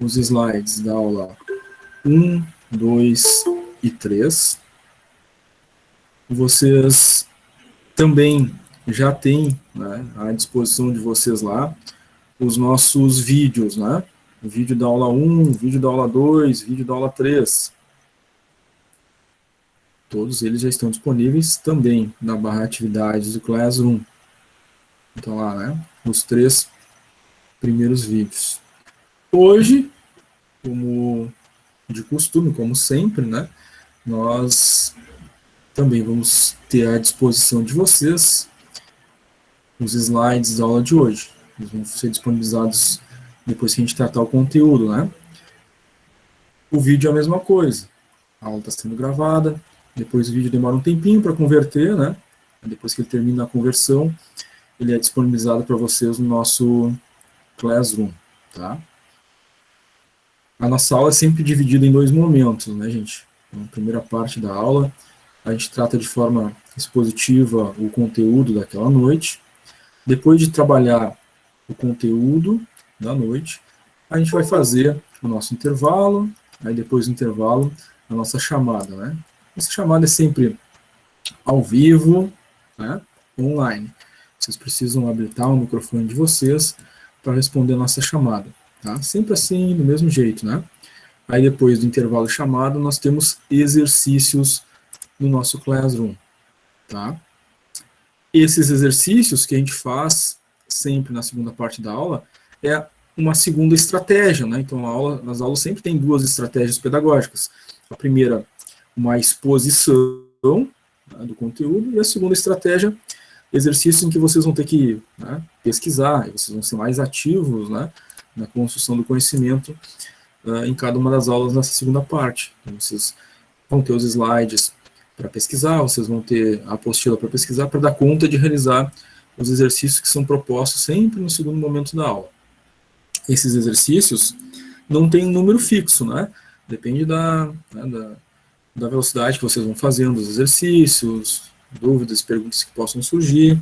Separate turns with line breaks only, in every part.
os slides da aula 1, 2 e 3. Vocês também já têm, né, à disposição de vocês lá os nossos vídeos, né? O vídeo da aula 1, vídeo da aula 2, vídeo da aula 3. Todos eles já estão disponíveis também na barra atividades do Classroom. Então lá, né? Os 3 primeiros vídeos. Hoje, como de costume, como sempre, né? Nós também vamos ter à disposição de vocês os slides da aula de hoje. Eles vão ser disponibilizados depois que a gente tratar o conteúdo, né? O vídeo é a mesma coisa. A aula está sendo gravada, depois o vídeo demora um tempinho para converter, né? Depois que ele termina a conversão, ele é disponibilizado para vocês no nosso Classroom, tá? A nossa aula é sempre dividida em 2 momentos, né, gente? Na primeira parte da aula, a gente trata de forma expositiva o conteúdo daquela noite. Depois de trabalhar o conteúdo da noite, a gente vai fazer o nosso intervalo, aí depois do intervalo, a nossa chamada, né? Essa chamada é sempre ao vivo, né? Online. Vocês precisam habilitar o microfone de vocês para responder a nossa chamada, tá? Sempre assim, do mesmo jeito, né? Aí depois do intervalo chamado, nós temos exercícios no nosso Classroom, tá? Esses exercícios que a gente faz sempre na segunda parte da aula é uma segunda estratégia, né? Então, as aulas sempre têm 2 estratégias pedagógicas. A primeira, uma exposição, né, do conteúdo, e a segunda estratégia, exercícios em que vocês vão ter que, né, pesquisar, vocês vão ser mais ativos, né, na construção do conhecimento em cada uma das aulas nessa segunda parte. Então, vocês vão ter os slides para pesquisar, vocês vão ter a apostila para pesquisar, para dar conta de realizar os exercícios que são propostos sempre no segundo momento da aula. Esses exercícios não têm um número fixo, né? Depende da velocidade que vocês vão fazendo os exercícios, dúvidas, perguntas que possam surgir,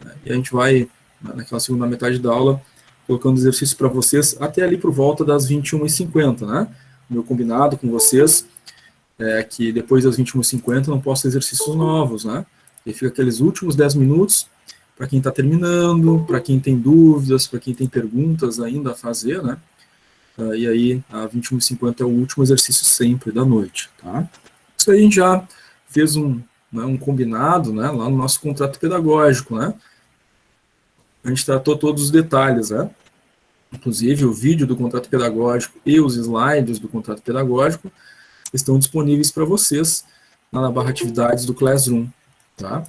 né? E a gente vai, naquela segunda metade da aula, colocando exercícios para vocês até ali por volta das 21h50, né? O meu combinado com vocês é que depois das 21h50 não posso ter exercícios novos, né? E fica aqueles últimos 10 minutos para quem está terminando, para quem tem dúvidas, para quem tem perguntas ainda a fazer, né? E aí, a 21h50 é o último exercício sempre da noite, tá? Isso aí a gente já fez um combinado, né, lá no nosso contrato pedagógico, né? A gente tratou todos os detalhes, né? Inclusive, o vídeo do contrato pedagógico e os slides do contrato pedagógico estão disponíveis para vocês na barra atividades do Classroom, tá?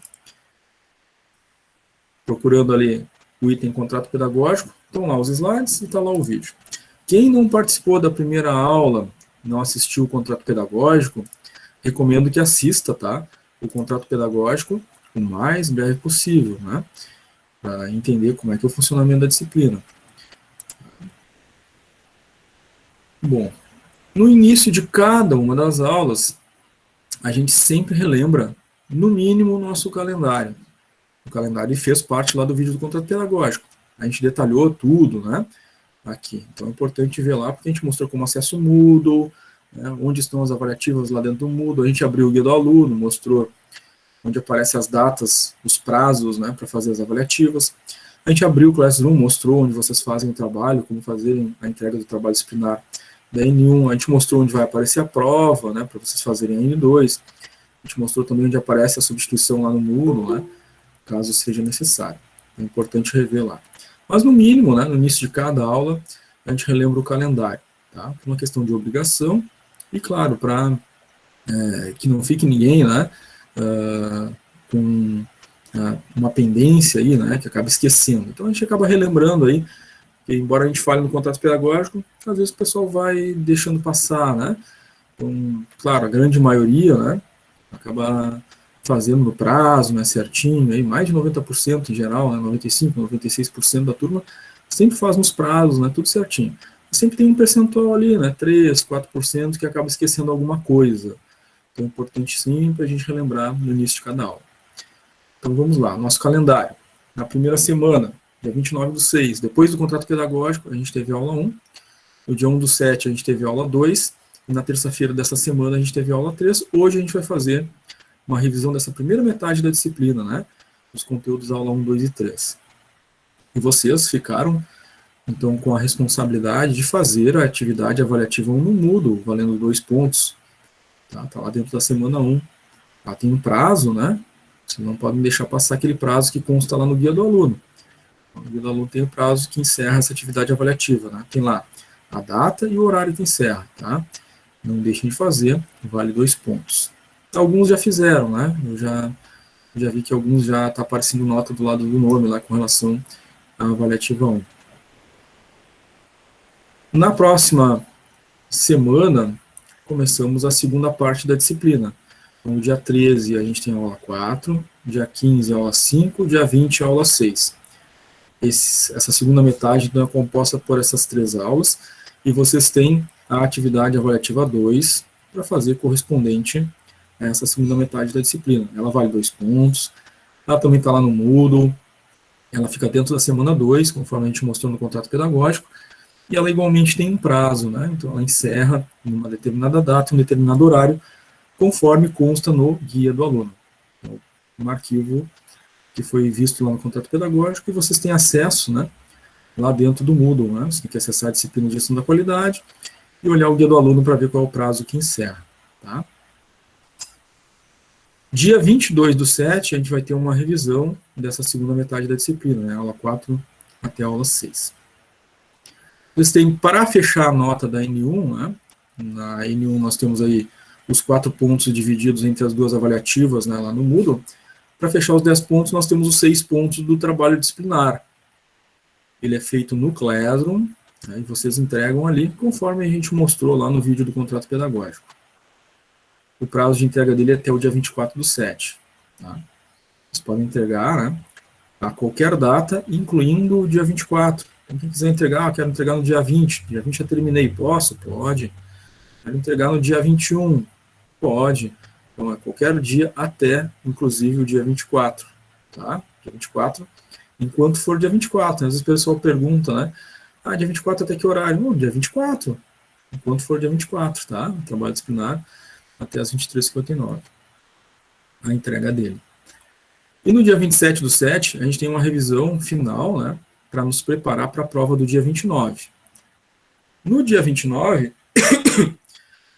Procurando ali o item contrato pedagógico, estão lá os slides e está lá o vídeo. Quem não participou da primeira aula, não assistiu o contrato pedagógico, recomendo que assista, tá? O contrato pedagógico o mais breve possível, né? Para entender como é que é o funcionamento da disciplina. Bom, no início de cada uma das aulas, a gente sempre relembra, no mínimo, o nosso calendário. O calendário fez parte lá do vídeo do contrato pedagógico. A gente detalhou tudo, né? Aqui. Então é importante ver lá, porque a gente mostrou como acesso o Moodle, né, onde estão as avaliativas lá dentro do Moodle, a gente abriu o guia do aluno, mostrou onde aparecem as datas, os prazos, né, para fazer as avaliativas. A gente abriu o Classroom, mostrou onde vocês fazem o trabalho, como fazerem a entrega do trabalho disciplinar da N1, a gente mostrou onde vai aparecer a prova, né, para vocês fazerem a N2, a gente mostrou também onde aparece a substituição lá no Moodle, né, caso seja necessário. É importante rever lá. Mas, no mínimo, né, no início de cada aula, a gente relembra o calendário, tá? Por uma questão de obrigação e, claro, para que não fique ninguém, né, com uma pendência aí, né, que acaba esquecendo. Então, a gente acaba relembrando aí, que, embora a gente fale no contrato pedagógico, às vezes o pessoal vai deixando passar, né? Então, claro, a grande maioria, né, acaba fazendo no prazo, né, certinho, aí mais de 90% em geral, né, 95%, 96% da turma, sempre faz nos prazos, né, tudo certinho. Sempre tem um percentual ali, né, 3%, 4% que acaba esquecendo alguma coisa. Então é importante sempre a gente relembrar no início de cada aula. Então vamos lá, nosso calendário. Na primeira semana, dia 29/6, depois do contrato pedagógico, a gente teve aula 1, No dia 1 do 7 a gente teve aula 2, e na terça-feira dessa semana a gente teve aula 3. Hoje a gente vai fazer uma revisão dessa primeira metade da disciplina, né? Os conteúdos da aula 1, 2 e 3. E vocês ficaram, então, com a responsabilidade de fazer a atividade avaliativa 1 no Moodle, valendo 2 pontos. Tá lá dentro da semana 1. Tem um prazo, né? Vocês não podem deixar passar aquele prazo que consta lá no guia do aluno. O guia do aluno tem o prazo que encerra essa atividade avaliativa, né? Tem lá a data e o horário que encerra, tá? Não deixem de fazer, vale 2 pontos. Alguns já fizeram, né? Eu já vi que alguns já está aparecendo nota do lado do nome lá com relação à avaliativa 1. Na próxima semana, começamos a segunda parte da disciplina. Então, no dia 13 a gente tem aula 4, dia 15 aula 5, dia 20 aula 6. Essa segunda metade então, é composta por essas 3 aulas, e vocês têm a atividade avaliativa 2 para fazer correspondente a essa segunda metade da disciplina. Ela vale 2 pontos, ela também está lá no Moodle, ela fica dentro da semana 2, conforme a gente mostrou no contrato pedagógico, e ela igualmente tem um prazo, né? Então ela encerra em uma determinada data, em um determinado horário, conforme consta no guia do aluno. Então, um arquivo que foi visto lá no contrato pedagógico, e vocês têm acesso, né, lá dentro do Moodle, né? Você tem que acessar a disciplina de gestão da qualidade e olhar o guia do aluno para ver qual é o prazo que encerra. Tá? Dia 22 do 7, a gente vai ter uma revisão dessa segunda metade da disciplina, né, aula 4 até a aula 6. Vocês têm, para fechar a nota da N1, né, na N1 nós temos aí os 4 pontos divididos entre as 2 avaliativas, né, lá no Moodle. Para fechar os 10 pontos, nós temos os 6 pontos do trabalho disciplinar. Ele é feito no Classroom, né, e vocês entregam ali, conforme a gente mostrou lá no vídeo do contrato pedagógico. O prazo de entrega dele é até o dia 24 do 7. Tá? Vocês podem entregar, né, a qualquer data, incluindo o dia 24. Então, quem quiser entregar, quero entregar no dia 20. Dia 20 já terminei. Posso? Pode. Quero entregar no dia 21. Pode. Então, é qualquer dia até, inclusive, o dia 24. Tá? Dia 24, enquanto for dia 24. Às vezes o pessoal pergunta, né? Dia 24 até que horário? Não, dia 24. Enquanto for dia 24, tá? O trabalho disciplinar até as 23h59. A entrega dele. E no dia 27 do 7, a gente tem uma revisão final, né? Para nos preparar para a prova do dia 29. No dia 29,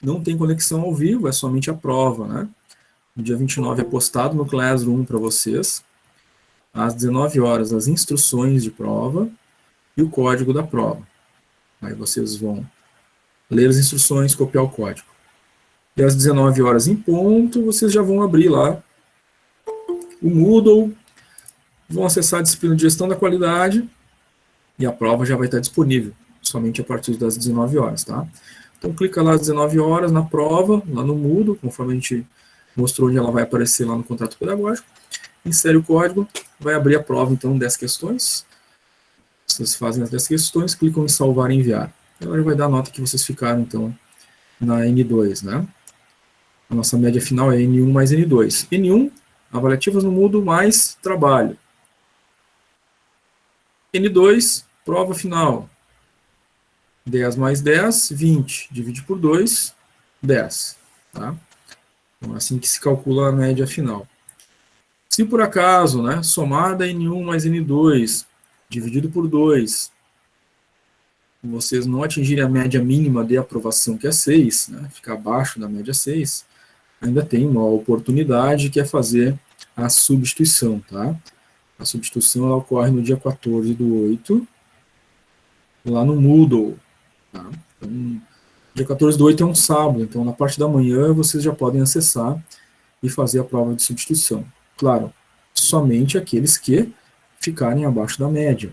não tem conexão ao vivo, é somente a prova, né? No dia 29 é postado no Classroom para vocês, às 19 horas, as instruções de prova e o código da prova. Aí vocês vão ler as instruções, copiar o código. E às 19 horas em ponto, vocês já vão abrir lá o Moodle, vão acessar a disciplina de gestão da qualidade, e a prova já vai estar disponível, somente a partir das 19 horas, tá? Então, clica lá às 19 horas na prova, lá no Moodle, conforme a gente mostrou onde ela vai aparecer lá no contrato pedagógico, insere o código, vai abrir a prova, então, 10 questões. Vocês fazem as 10 questões, clicam em salvar e enviar. Ela vai dar a nota que vocês ficaram, então, na N2, né? A nossa média final é N1 mais N2. N1, avaliativas no Moodle mais trabalho. N2, prova final. 10 mais 10, 20. Divide por 2, 10. Tá? Então, é assim que se calcula a média final. Se por acaso, né, somada N1 mais N2, dividido por 2, vocês não atingirem a média mínima de aprovação, que é 6, né, ficar abaixo da média 6, ainda tem uma oportunidade que é fazer a substituição. Tá? A substituição ela ocorre no dia 14 do 8, lá no Moodle. Tá? Então, dia 14 do 8 é um sábado, então na parte da manhã vocês já podem acessar e fazer a prova de substituição. Claro, somente aqueles que ficarem abaixo da média.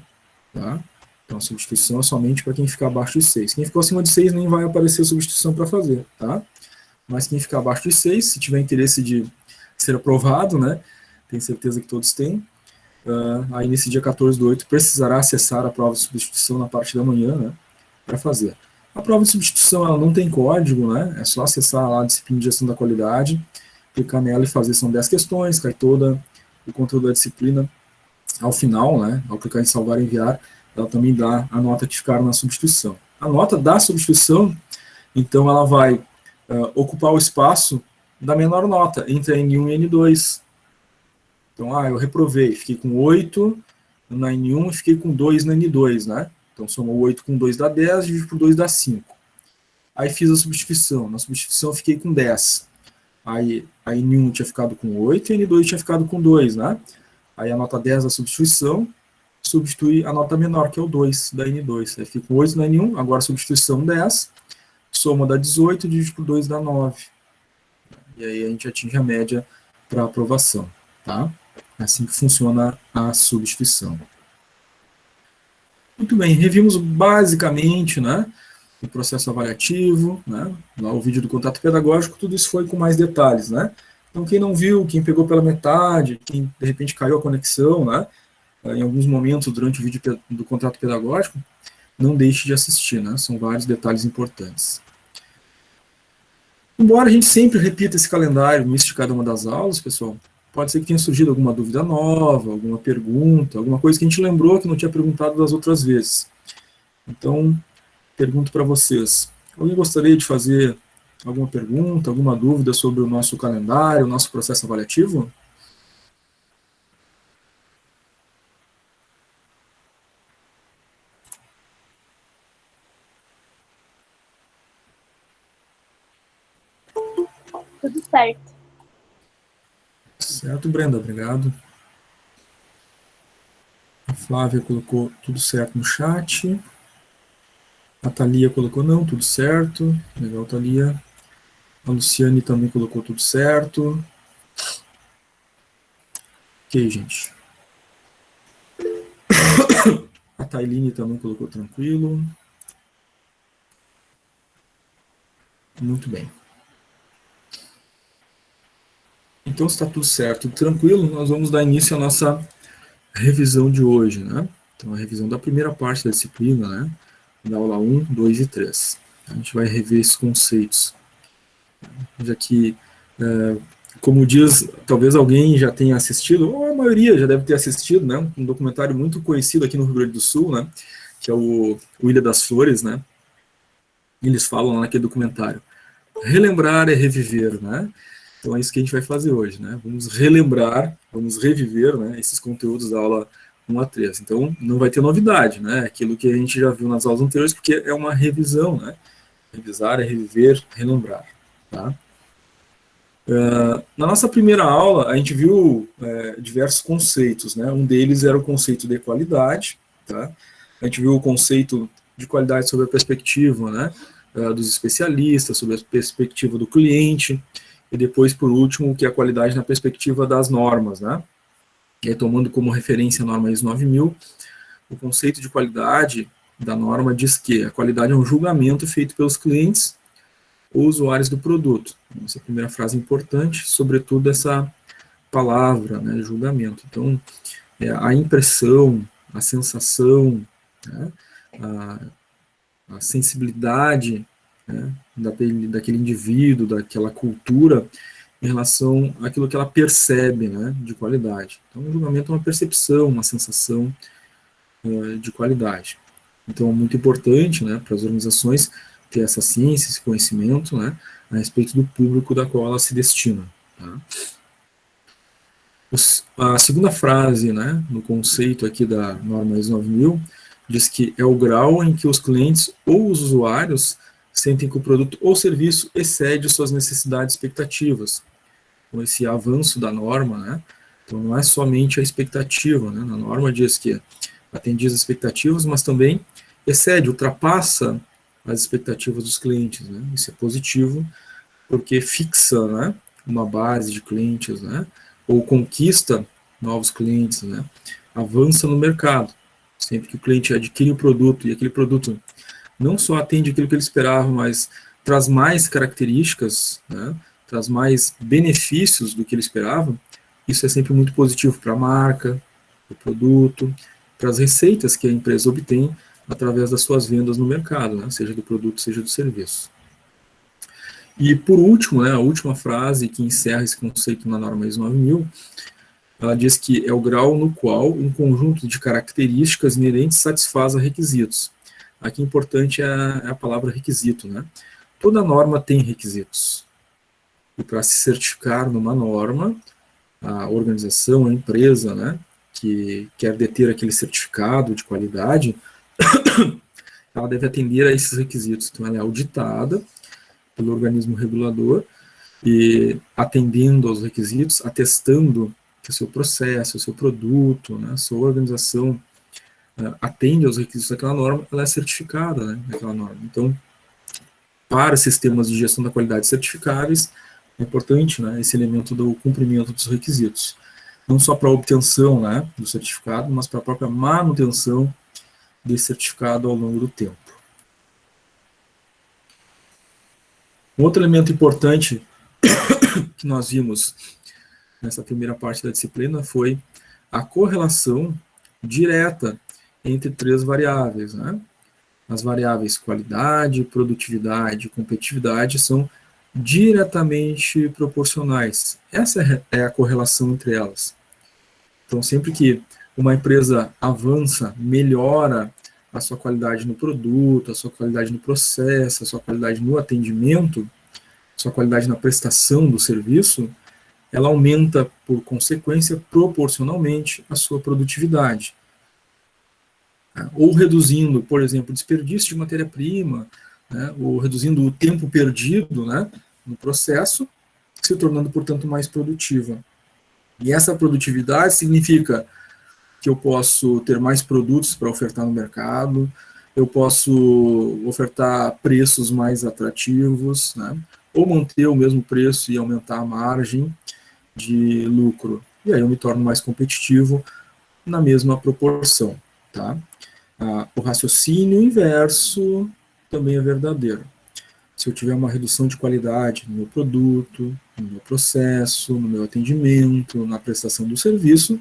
Tá? Então a substituição é somente para quem ficar abaixo de 6. Quem ficou acima de 6 nem vai aparecer a substituição para fazer. Tá? Mas quem ficar abaixo de 6, se tiver interesse de ser aprovado, né, tenho certeza que todos têm, aí nesse dia 14 do 8 precisará acessar a prova de substituição na parte da manhã, né, para fazer. A prova de substituição ela não tem código, né, é só acessar lá a disciplina de gestão da qualidade, clicar nela e fazer, são 10 questões, cai toda o conteúdo da disciplina. Ao final, né, ao clicar em salvar e enviar, ela também dá a nota que ficaram na substituição. A nota da substituição, então, ela vai ocupar o espaço da menor nota, entre a N1 e a N2. Então, eu reprovei, fiquei com 8 na N1 e fiquei com 2 na N2, né? Então, somou 8 com 2 dá 10, divido por 2 dá 5. Aí fiz a substituição. Na substituição, fiquei com 10. Aí a N1 tinha ficado com 8 e a N2 tinha ficado com 2, né? Aí a nota 10 da substituição substitui a nota menor, que é o 2 da N2. Aí fica com 8 na N1, agora substituição 10, soma dá 18, dividido por 2 dá 9. E aí a gente atinge a média para aprovação, tá? É assim que funciona a substituição. Muito bem, revimos basicamente, né, o processo avaliativo, né, lá o vídeo do contato pedagógico, tudo isso foi com mais detalhes, né. Então, quem não viu, quem pegou pela metade, quem de repente caiu a conexão, né, em alguns momentos durante o vídeo do contrato pedagógico, não deixe de assistir, né, são vários detalhes importantes. Embora a gente sempre repita esse calendário no início de cada uma das aulas, pessoal, pode ser que tenha surgido alguma dúvida nova, alguma pergunta, alguma coisa que a gente lembrou que não tinha perguntado das outras vezes. Então, pergunto para vocês, alguém gostaria de fazer alguma pergunta, alguma dúvida sobre o nosso calendário, o nosso processo avaliativo?
Tudo certo.
Certo, Brenda, obrigado. A Flávia colocou tudo certo no chat. A Thalia colocou não, tudo certo. Legal, Thalia. A Luciane também colocou tudo certo. Ok, gente. A Tailine também colocou tranquilo. Muito bem. Então, se está tudo certo, tranquilo, nós vamos dar início à nossa revisão de hoje, né? Então, a revisão da primeira parte da disciplina, né? Da aula 1, 2 e 3. A gente vai rever esses conceitos. Já que, como diz, talvez alguém já tenha assistido, ou a maioria já deve ter assistido, né? Um documentário muito conhecido aqui no Rio Grande do Sul, né? Que é o Ilha das Flores, né? Eles falam lá naquele documentário. Relembrar é reviver, né? Então é isso que a gente vai fazer hoje, né? Vamos relembrar, vamos reviver, né, esses conteúdos da aula 1 a 3. Então não vai ter novidade, né? Aquilo que a gente já viu nas aulas anteriores, porque é uma revisão, né? Revisar é reviver, relembrar, tá? Na nossa primeira aula, a gente viu diversos conceitos, né? Um deles era o conceito de qualidade, tá? A gente viu o conceito de qualidade sobre a perspectiva, né? Dos especialistas, sobre a perspectiva do cliente, e depois, por último, o que é a qualidade na perspectiva das normas, né? E aí, tomando como referência a norma ISO 9000, o conceito de qualidade da norma diz que a qualidade é um julgamento feito pelos clientes ou usuários do produto. Essa é a primeira frase importante, sobretudo essa palavra, né, julgamento. Então, a impressão, a sensação, né, a sensibilidade, né, daquele indivíduo, daquela cultura, em relação àquilo que ela percebe, né, de qualidade. Então, o julgamento é uma percepção, uma sensação de qualidade. Então, é muito importante, né, para as organizações ter essa ciência, esse conhecimento, né, a respeito do público da qual ela se destina. Tá? A segunda frase, né, no conceito aqui da norma ISO 9000, diz que é o grau em que os clientes ou os usuários sentem que o produto ou serviço excede suas necessidades e expectativas. Com esse avanço da norma, né, então não é somente a expectativa, né, na norma diz que atende as expectativas, mas também excede, ultrapassa as expectativas dos clientes, né, isso é positivo, porque fixa, né, uma base de clientes, né, ou conquista novos clientes, né, avança no mercado. Sempre que o cliente adquire o produto e aquele produto não só atende aquilo que ele esperava, mas traz mais características, né, traz mais benefícios do que ele esperava, isso é sempre muito positivo para a marca, para o produto, para as receitas que a empresa obtém através das suas vendas no mercado, né, seja do produto, seja do serviço. E, por último, né, a última frase que encerra esse conceito na norma ISO 9000, ela diz que é o grau no qual um conjunto de características inerentes satisfaz a requisitos. aqui importante é a palavra requisito, né? Toda norma tem requisitos. E para se certificar numa norma, a organização, a empresa, né, que quer deter aquele certificado de qualidade, ela deve atender a esses requisitos. Então, ela é auditada pelo organismo regulador e atendendo aos requisitos, atestando que o seu processo, o seu produto, né, a sua organização atende aos requisitos daquela norma, ela é certificada, né, daquela norma. Então, para sistemas de gestão da qualidade certificáveis, é importante, né, esse elemento do cumprimento dos requisitos. Não só para a obtenção, né, do certificado, mas para a própria manutenção desse certificado ao longo do tempo. Um outro elemento importante que nós vimos nessa primeira parte da disciplina foi a correlação direta entre três variáveis, né? As variáveis qualidade, produtividade e competitividade são diretamente proporcionais. Essa é a correlação entre elas. Então, sempre que uma empresa avança, melhora a sua qualidade no produto, a sua qualidade no processo, a sua qualidade no atendimento, a sua qualidade na prestação do serviço, ela aumenta, por consequência, proporcionalmente a sua produtividade. Ou reduzindo, por exemplo, o desperdício de matéria-prima, né, ou reduzindo o tempo perdido, né, no processo, se tornando, portanto, mais produtiva. E essa produtividade significa que eu posso ter mais produtos para ofertar no mercado, eu posso ofertar preços mais atrativos, né, ou manter o mesmo preço e aumentar a margem de lucro. E aí eu me torno mais competitivo na mesma proporção. Tá? O raciocínio inverso também é verdadeiro. Se eu tiver uma redução de qualidade no meu produto, no meu processo, no meu atendimento, na prestação do serviço,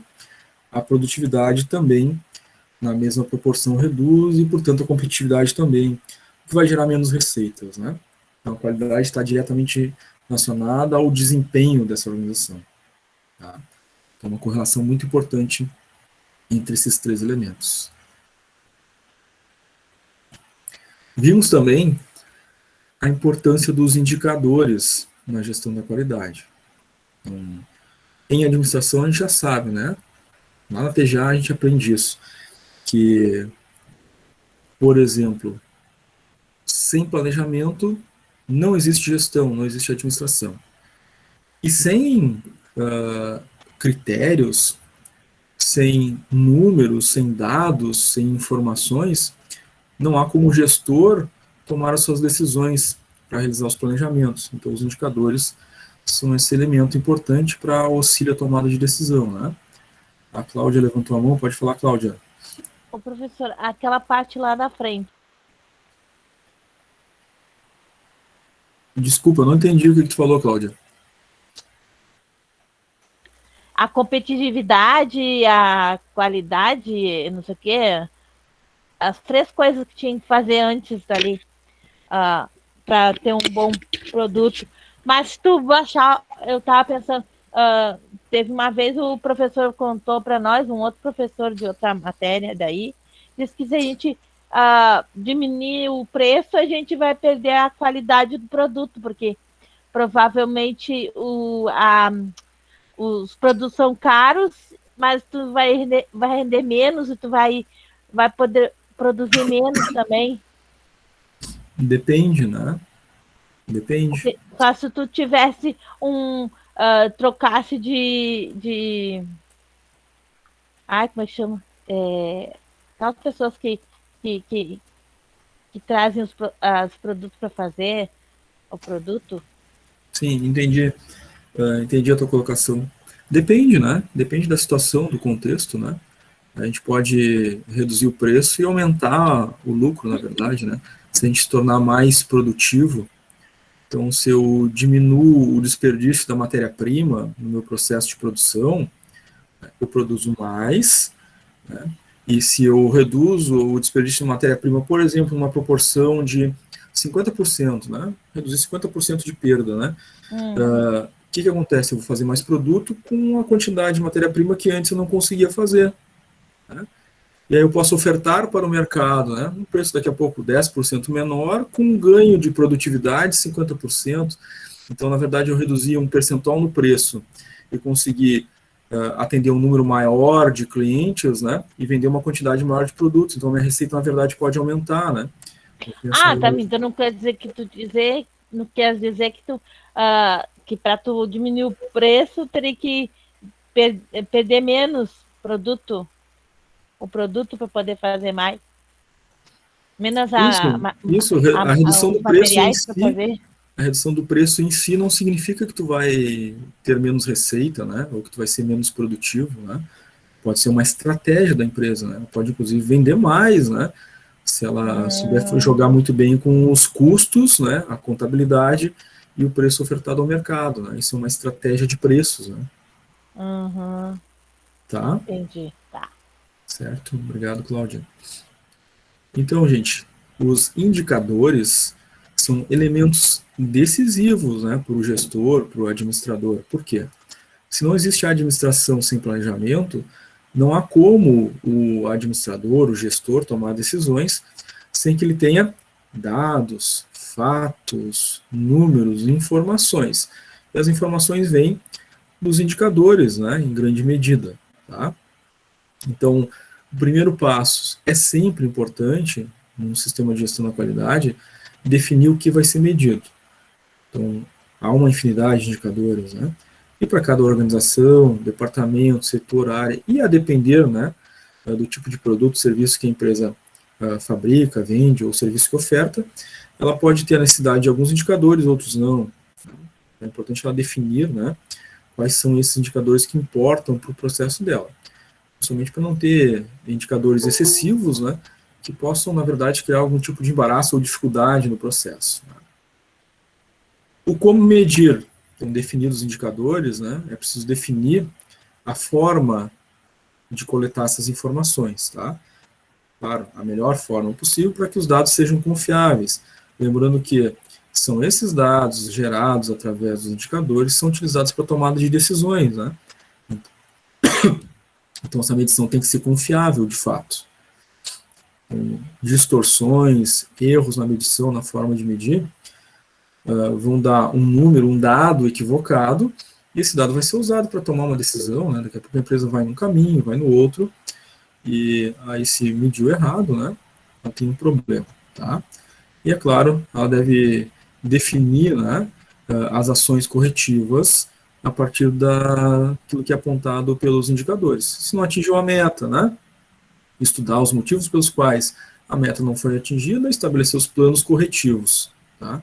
a produtividade também, na mesma proporção, reduz e, portanto, a competitividade também, o que vai gerar menos receitas. Né? Então, a qualidade está diretamente relacionada ao desempenho dessa organização. Tá? Então, uma correlação muito importante entre esses três elementos. Vimos também a importância dos indicadores na gestão da qualidade. Então, em administração a gente já sabe, né? Lá na TGA a gente aprende isso, que, por exemplo, sem planejamento não existe gestão, não existe administração. E sem critérios, sem números, sem dados, sem informações, não há como o gestor tomar as suas decisões para realizar os planejamentos. Então, os indicadores são esse elemento importante para auxílio à tomada de decisão. Né? A Cláudia levantou a mão, pode falar, Cláudia.
Ô, professor, aquela parte lá da frente.
Desculpa, eu não entendi o que tu falou, Cláudia.
A competitividade, a qualidade, não sei o quê, as três coisas que tinha que fazer antes dali para ter um bom produto. Mas se tu achar, eu estava pensando, teve uma vez o professor contou para nós, um outro professor de outra matéria daí, disse que se a gente diminuir o preço, a gente vai perder a qualidade do produto, porque provavelmente os produtos são caros, mas tu vai render menos e tu vai poder produzir menos também.
Depende, né? Depende.
Só se tu tivesse trocasse ai, como é que chama? Aquelas pessoas que trazem os produtos para fazer o produto.
Sim, entendi. Entendi a tua colocação. Depende, né? Depende da situação, do contexto, né? A gente pode reduzir o preço e aumentar o lucro, na verdade, né? Se a gente se tornar mais produtivo, então se eu diminuo o desperdício da matéria-prima no meu processo de produção, eu produzo mais, né? E se eu reduzo o desperdício de matéria-prima, por exemplo, numa proporção de 50%, né? Reduzir 50% de perda, né? O que acontece? Eu vou fazer mais produto com a quantidade de matéria-prima que antes eu não conseguia fazer. Né? E aí eu posso ofertar para o mercado, né, um preço daqui a pouco 10% menor, com um ganho de produtividade 50%. Então, na verdade, eu reduzi um percentual no preço e consegui atender um número maior de clientes, né, e vender uma quantidade maior de produtos. Então, minha receita, na verdade, pode aumentar, né.
Tá, então não quer dizer que não quer dizer que que para tu diminuir o preço teria que perder menos o produto para poder fazer mais, menos
A redução
os
do preço em
materiais para
si,
fazer.
a redução do preço em si não significa que tu vai ter menos receita, né, ou que tu vai ser menos produtivo, né. Pode ser uma estratégia da empresa, né, pode inclusive vender mais, né, se ela souber jogar muito bem com os custos, né, a contabilidade e o preço ofertado ao mercado, né, isso é uma estratégia de preços, né. Tá?
Entendi, tá.
Certo, obrigado, Cláudia. Então, gente, os indicadores são elementos decisivos, né, para o gestor, para o administrador. Por quê? Se não existe administração sem planejamento, não há como o administrador, o gestor, tomar decisões sem que ele tenha dados, fatos, números, informações. E as informações vêm dos indicadores, né, em grande medida. Tá? Então, o primeiro passo é sempre importante, num sistema de gestão da qualidade, definir o que vai ser medido. Então, há uma infinidade de indicadores, né? E para cada organização, departamento, setor, área, e a depender, né, do tipo de produto, serviço que a empresa fabrica, vende ou serviço que oferta, ela pode ter a necessidade de alguns indicadores, outros não. É importante ela definir, né, quais são esses indicadores que importam para o processo dela. Principalmente para não ter indicadores excessivos, né, que possam, na verdade, criar algum tipo de embaraço ou dificuldade no processo. Né. O como medir, então, definidos os indicadores, né, é preciso definir a forma de coletar essas informações, tá? Claro, a melhor forma possível para que os dados sejam confiáveis. Lembrando que são esses dados gerados através dos indicadores que são utilizados para tomada de decisões, né? Então, essa medição tem que ser confiável, de fato. Então, distorções, erros na medição, na forma de medir, vão dar um número, um dado equivocado, e esse dado vai ser usado para tomar uma decisão, né? Daqui a pouco a empresa vai num caminho, vai no outro, e aí se mediu errado, né? Ela tem um problema, tá? E é claro, ela deve definir, né, as ações corretivas a partir daquilo que é apontado pelos indicadores. Se não atingiu a meta, né, estudar os motivos pelos quais a meta não foi atingida, estabelecer os planos corretivos, tá?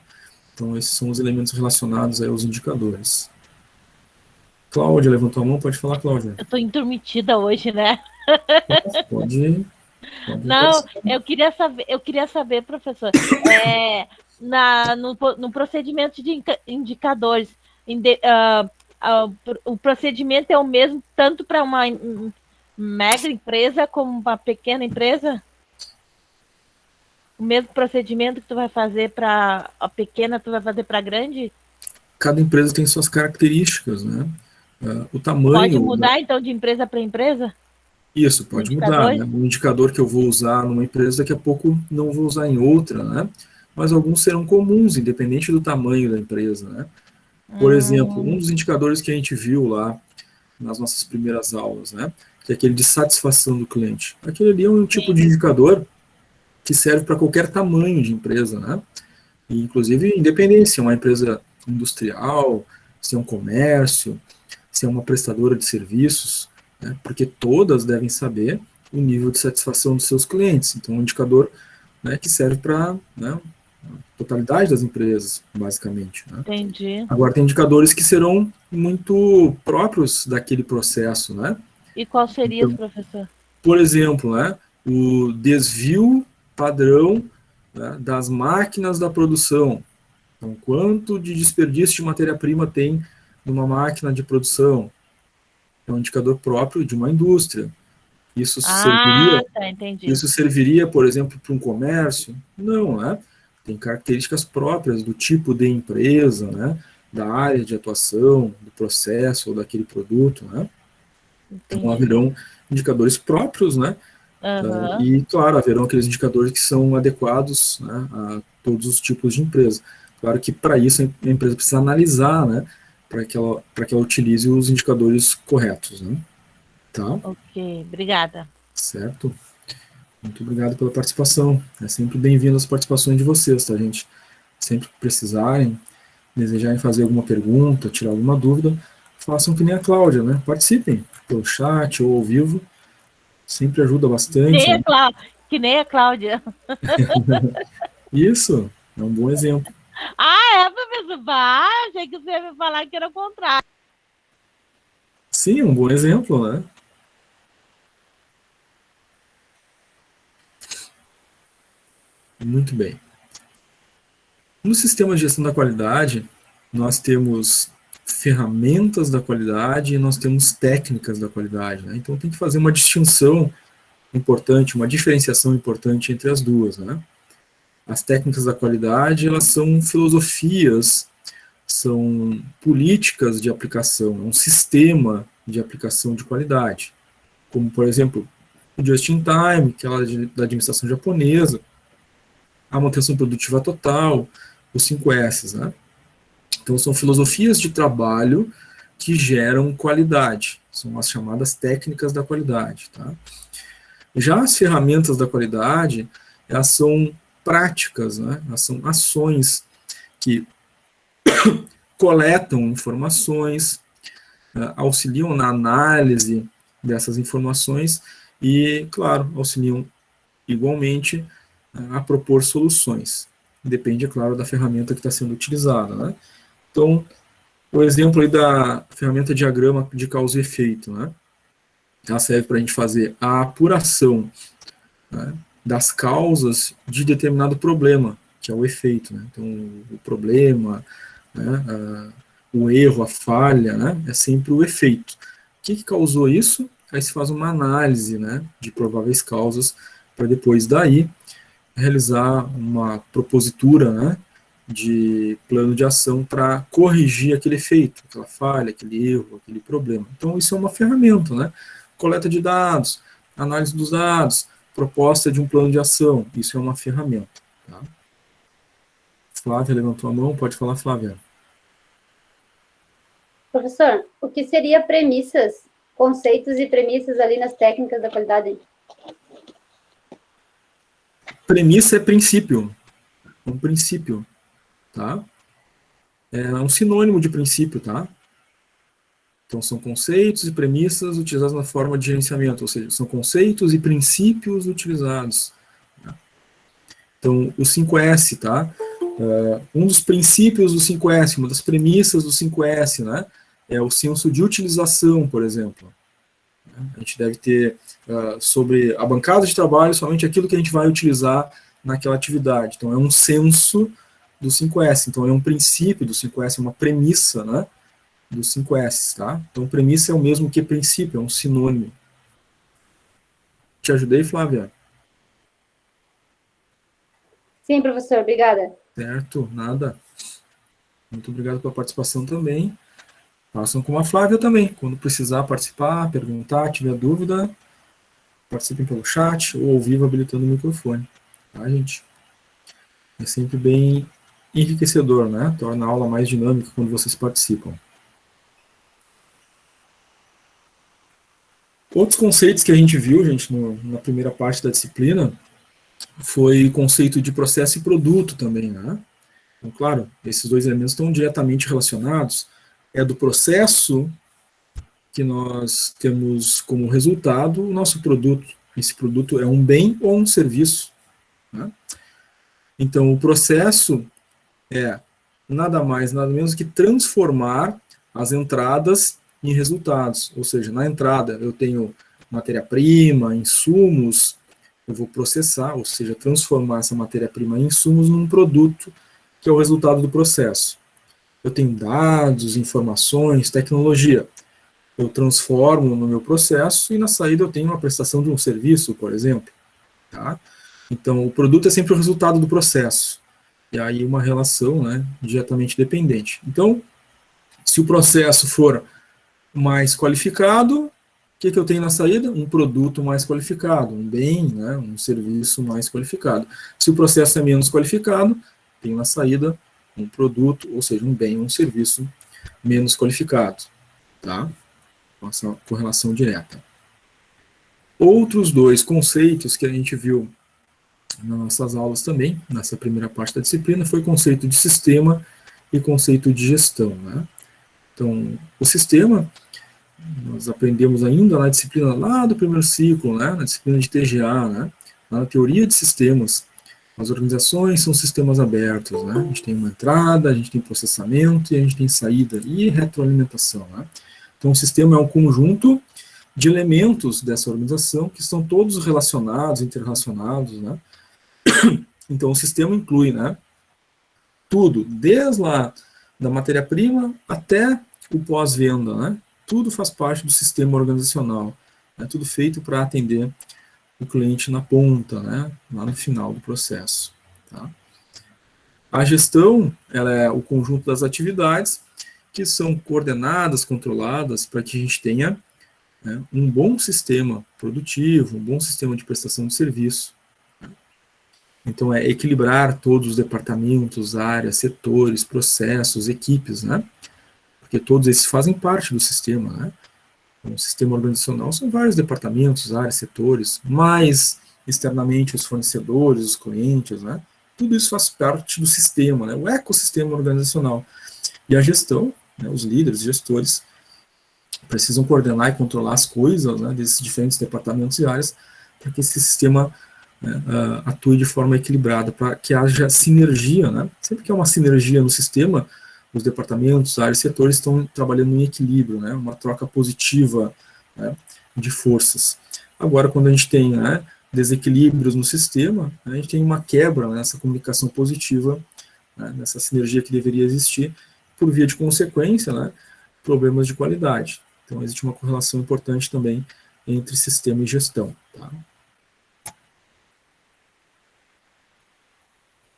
Então, esses são os elementos relacionados aí aos indicadores. Cláudia, levantou a mão, pode falar, Cláudia.
Eu estou intermitida hoje, né?
Pode
Não, eu queria saber, professor, no procedimento de indicadores, o procedimento é o mesmo tanto para uma mega empresa como uma pequena empresa? O mesmo procedimento que tu vai fazer para a pequena, tu vai fazer para a grande?
Cada empresa tem suas características, né? O tamanho...
Pode mudar, então, de empresa para empresa?
Isso, pode mudar, né? Um indicador que eu vou usar numa empresa, daqui a pouco não vou usar em outra, né? Mas alguns serão comuns, independente do tamanho da empresa, né? Por exemplo, um dos indicadores que a gente viu lá nas nossas primeiras aulas, né? Que é aquele de satisfação do cliente. Aquele ali é um tipo de indicador que serve para qualquer tamanho de empresa, né? E, inclusive, independente se é uma empresa industrial, se é um comércio, se é uma prestadora de serviços, né? Porque todas devem saber o nível de satisfação dos seus clientes. Então, é um indicador, né, que serve para, né, a totalidade das empresas, basicamente. Né?
Entendi.
Agora, tem indicadores que serão muito próprios daquele processo, né?
E qual seria, então, professor?
Por exemplo, né, o desvio padrão, né, das máquinas da produção. Então, quanto de desperdício de matéria-prima tem numa máquina de produção? É um indicador próprio de uma indústria. Isso serviria, por exemplo, para um comércio? Não, né? Tem características próprias do tipo de empresa, né? Da área de atuação, do processo ou daquele produto, né? Então, haverão indicadores próprios, né?
Aham.
E, claro, haverão aqueles indicadores que são adequados, né, a todos os tipos de empresa. Claro que para isso a empresa precisa analisar, né, para que ela utilize os indicadores corretos, né? Tá?
Ok, obrigada.
Certo? Muito obrigado pela participação. É sempre bem-vindo as participações de vocês, tá, gente? Sempre que precisarem, desejarem fazer alguma pergunta, tirar alguma dúvida, façam que nem a Cláudia, né? Participem pelo chat ou ao vivo. Sempre ajuda bastante,
Nem a
né?
Que nem a Cláudia.
Isso é um bom exemplo.
Ah, é, professor? Ah, achei que você ia me falar que era o contrário.
Sim, um bom exemplo, né? Muito bem. No sistema de gestão da qualidade, nós temos ferramentas da qualidade e nós temos técnicas da qualidade, né? Então tem que fazer uma distinção importante, uma diferenciação importante entre as duas, né? As técnicas da qualidade, elas são filosofias, são políticas de aplicação, um sistema de aplicação de qualidade, como, por exemplo, o Just in Time, que é da administração japonesa, a manutenção produtiva total, os 5 S's, né? Então, são filosofias de trabalho que geram qualidade, são as chamadas técnicas da qualidade, tá? Já as ferramentas da qualidade, elas são práticas, né? Elas são ações que coletam informações, auxiliam na análise dessas informações e, claro, auxiliam igualmente a propor soluções. Depende, é claro, da ferramenta que está sendo utilizada, né? Então, o exemplo aí da ferramenta diagrama de causa e efeito, né? Ela serve para a gente fazer a apuração, né, das causas de determinado problema, que é o efeito, né? Então, o problema, né, o erro, a falha, né, é sempre o efeito. O que causou isso? Aí se faz uma análise, né, de prováveis causas para depois daí realizar uma propositura, né, de plano de ação para corrigir aquele efeito, aquela falha, aquele erro, aquele problema. Então isso é uma ferramenta, né? Coleta de dados, análise dos dados, proposta de um plano de ação, isso é uma ferramenta. Tá? Flávia levantou a mão, pode falar, Flávia.
Professor, o que seria premissas, conceitos e premissas ali nas técnicas da qualidade?
Premissa é princípio, um princípio, tá? É um sinônimo de princípio, tá? Então, são conceitos e premissas utilizados na forma de gerenciamento, ou seja, são conceitos e princípios utilizados. Tá? Então, o 5S, tá? Um dos princípios do 5S, uma das premissas do 5S, né? É o senso de utilização, por exemplo. A gente deve ter sobre a bancada de trabalho somente aquilo que a gente vai utilizar naquela atividade. Então, é um senso do 5S. Então, é um princípio do 5S, uma premissa, né? Dos 5S, tá? Então, premissa é o mesmo que princípio, é um sinônimo. Te ajudei, Flávia?
Sim, professor, obrigada.
Certo, nada. Muito obrigado pela participação também. Façam com a Flávia também. Quando precisar participar, perguntar, tiver dúvida, participem pelo chat ou ao vivo habilitando o microfone. Tá, gente? É sempre bem enriquecedor, né? Torna a aula mais dinâmica quando vocês participam. Outros conceitos que a gente viu, gente, na primeira parte da disciplina, foi o conceito de processo e produto também, né? Então, claro, esses dois elementos estão diretamente relacionados. É do processo que nós temos como resultado o nosso produto. Esse produto é um bem ou um serviço, né? Então, o processo é nada mais, nada menos que transformar as entradas em resultados. Ou seja, na entrada eu tenho matéria-prima, insumos, eu vou processar, ou seja, transformar essa matéria-prima em insumos num produto, que é o resultado do processo. Eu tenho dados, informações, tecnologia. Eu transformo no meu processo e na saída eu tenho uma prestação de um serviço, por exemplo. Tá? Então, o produto é sempre o resultado do processo. E aí uma relação, né, diretamente dependente. Então, se o processo for mais qualificado, que eu tenho na saída? Um produto mais qualificado, um bem, né, um serviço mais qualificado. Se o processo é menos qualificado, tenho na saída um produto, ou seja, um bem, um serviço menos qualificado. Tá? Essa correlação direta. Outros dois conceitos que a gente viu nas nossas aulas também, nessa primeira parte da disciplina, foi conceito de sistema e conceito de gestão. Né? Então, o sistema, nós aprendemos ainda na disciplina lá do primeiro ciclo, né? Na disciplina de TGA, né? Na teoria de sistemas. As organizações são sistemas abertos, né? A gente tem uma entrada, a gente tem processamento e a gente tem saída e retroalimentação, né? Então, o sistema é um conjunto de elementos dessa organização que estão todos relacionados, interrelacionados, né? Então, o sistema inclui, né, tudo, desde lá da matéria-prima até o pós-venda, né? Tudo faz parte do sistema organizacional, né? Tudo feito para atender o cliente na ponta, né? Lá no final do processo. Tá? A gestão, ela é o conjunto das atividades que são coordenadas, controladas, para que a gente tenha, né, um bom sistema produtivo, um bom sistema de prestação de serviço. Então, é equilibrar todos os departamentos, áreas, setores, processos, equipes, né? Porque todos esses fazem parte do sistema, né? O sistema organizacional são vários departamentos, áreas, setores, mais externamente os fornecedores, os clientes, né? Tudo isso faz parte do sistema, né? O ecossistema organizacional. E a gestão, né, os líderes, gestores, precisam coordenar e controlar as coisas, né, desses diferentes departamentos e áreas, para que esse sistema, né, atue de forma equilibrada, para que haja sinergia, né? Sempre que há uma sinergia no sistema, os departamentos, áreas e setores estão trabalhando em equilíbrio, né? Uma troca positiva, né, de forças. Agora, quando a gente tem, né, desequilíbrios no sistema, né, a gente tem uma quebra nessa comunicação positiva, né, nessa sinergia que deveria existir, por via de consequência, né, problemas de qualidade. Então, existe uma correlação importante também entre sistema e gestão. Tá?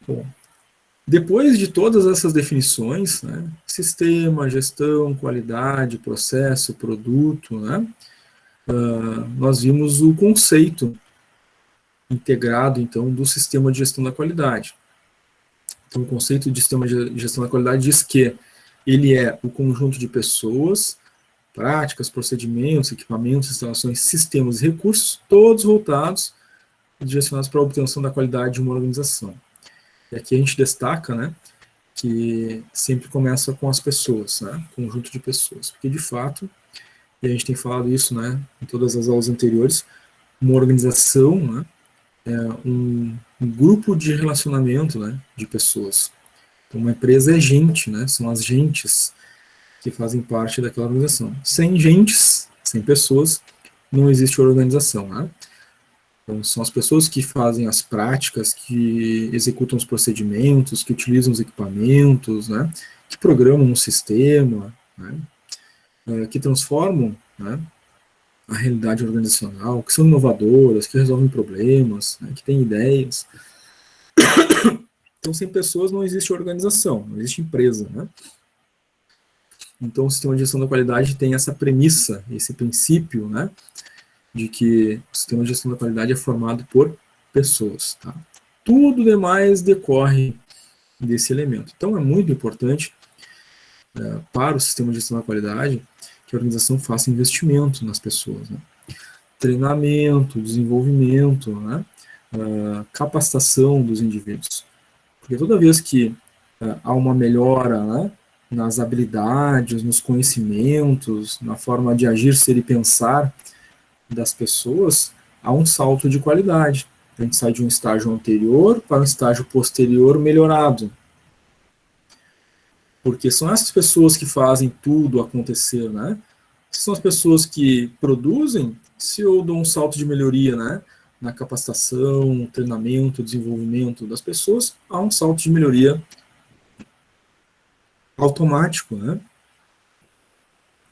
Bom, depois de todas essas definições, né, sistema, gestão, qualidade, processo, produto, né, nós vimos o conceito integrado, então, do sistema de gestão da qualidade. Então, o conceito de sistema de gestão da qualidade diz que ele é o conjunto de pessoas, práticas, procedimentos, equipamentos, instalações, sistemas e recursos, todos voltados e direcionados para a obtenção da qualidade de uma organização. E aqui a gente destaca, né, que sempre começa com as pessoas, né, conjunto de pessoas, porque de fato, e a gente tem falado isso, né, em todas as aulas anteriores, uma organização, né, é um grupo de relacionamento, né, de pessoas. Então, uma empresa é gente, né, são as gentes que fazem parte daquela organização. Sem gentes, sem pessoas, não existe organização, né? Então, são as pessoas que fazem as práticas, que executam os procedimentos, que utilizam os equipamentos, né, que programam um sistema, né, que transformam, né, a realidade organizacional, que são inovadoras, que resolvem problemas, né, que têm ideias. Então, sem pessoas não existe organização, não existe empresa, né? Então, o sistema de gestão da qualidade tem essa premissa, esse princípio, né, de que o sistema de gestão da qualidade é formado por pessoas. Tá? Tudo demais decorre desse elemento. Então, é muito importante para o sistema de gestão da qualidade que a organização faça investimento nas pessoas. Né? Treinamento, desenvolvimento, né, capacitação dos indivíduos. Porque toda vez que há uma melhora, né, nas habilidades, nos conhecimentos, na forma de agir, ser e pensar das pessoas, há um salto de qualidade. A gente sai de um estágio anterior para um estágio posterior melhorado. Porque são essas pessoas que fazem tudo acontecer, né? São as pessoas que produzem, se eu dou um salto de melhoria, né, na capacitação, treinamento, desenvolvimento das pessoas, há um salto de melhoria automático, né,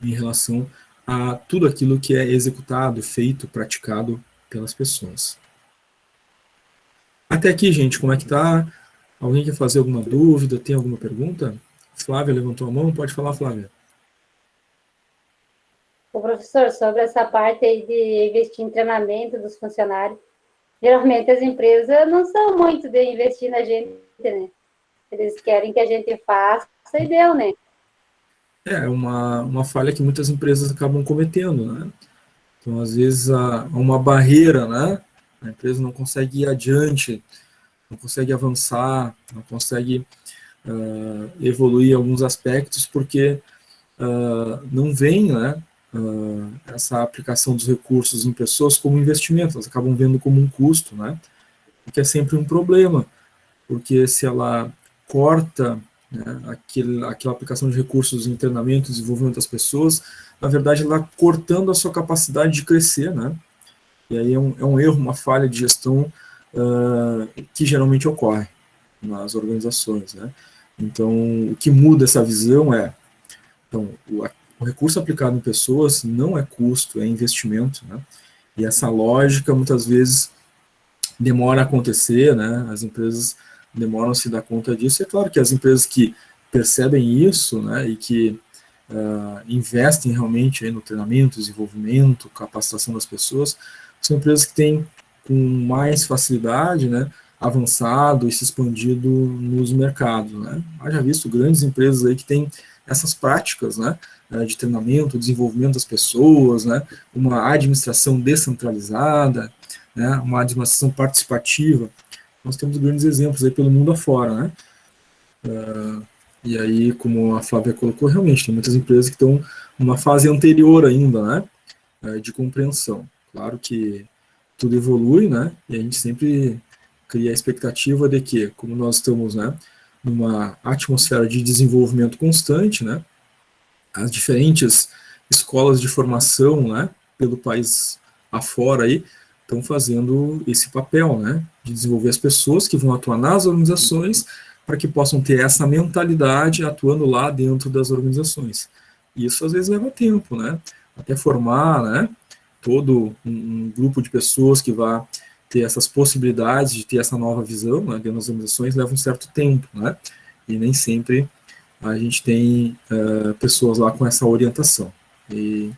em relação a tudo aquilo que é executado, feito, praticado pelas pessoas. Até aqui, gente, como é que tá? Alguém quer fazer alguma dúvida? Tem alguma pergunta? Flávia levantou a mão, pode falar, Flávia.
O professor, sobre essa parte aí de investir em treinamento dos funcionários, geralmente as empresas não são muito de investir na gente, né? Eles querem que a gente faça e deu, né?
É uma falha que muitas empresas acabam cometendo, né? Então, às vezes, há uma barreira, né? A empresa não consegue ir adiante, não consegue avançar, não consegue evoluir em alguns aspectos, porque não vem, né, essa aplicação dos recursos em pessoas como investimento, elas acabam vendo como um custo, né? O que é sempre um problema, porque se ela corta, né, aquela aplicação de recursos em treinamento, desenvolvimento das pessoas, na verdade ela está cortando a sua capacidade de crescer, né? E aí é um erro, uma falha de gestão que geralmente ocorre nas organizações, né? Então, o que muda essa visão então, o recurso aplicado em pessoas não é custo, é investimento, né? E essa lógica, muitas vezes, demora a acontecer, né? As empresas demoram a se dar conta disso. É claro que as empresas que percebem isso, né, e que investem realmente aí no treinamento, desenvolvimento, capacitação das pessoas, são empresas que têm com mais facilidade, né, avançado e se expandido nos mercados, né? Haja visto grandes empresas aí que têm essas práticas, né, de treinamento, desenvolvimento das pessoas, né, uma administração descentralizada, né, uma administração participativa. Nós temos grandes exemplos aí pelo mundo afora, né? E aí, como a Flávia colocou, realmente tem muitas empresas que estão numa fase anterior ainda, né, de compreensão. Claro que tudo evolui, né, e a gente sempre cria a expectativa de que, como nós estamos, né, numa atmosfera de desenvolvimento constante, né, as diferentes escolas de formação, né, pelo país afora aí, estão fazendo esse papel, né, de desenvolver as pessoas que vão atuar nas organizações para que possam ter essa mentalidade atuando lá dentro das organizações. E isso às vezes leva tempo, né, até formar, né, todo um grupo de pessoas que vai ter essas possibilidades de ter essa nova visão, né, dentro das organizações leva um certo tempo, né, e nem sempre a gente tem pessoas lá com essa orientação. E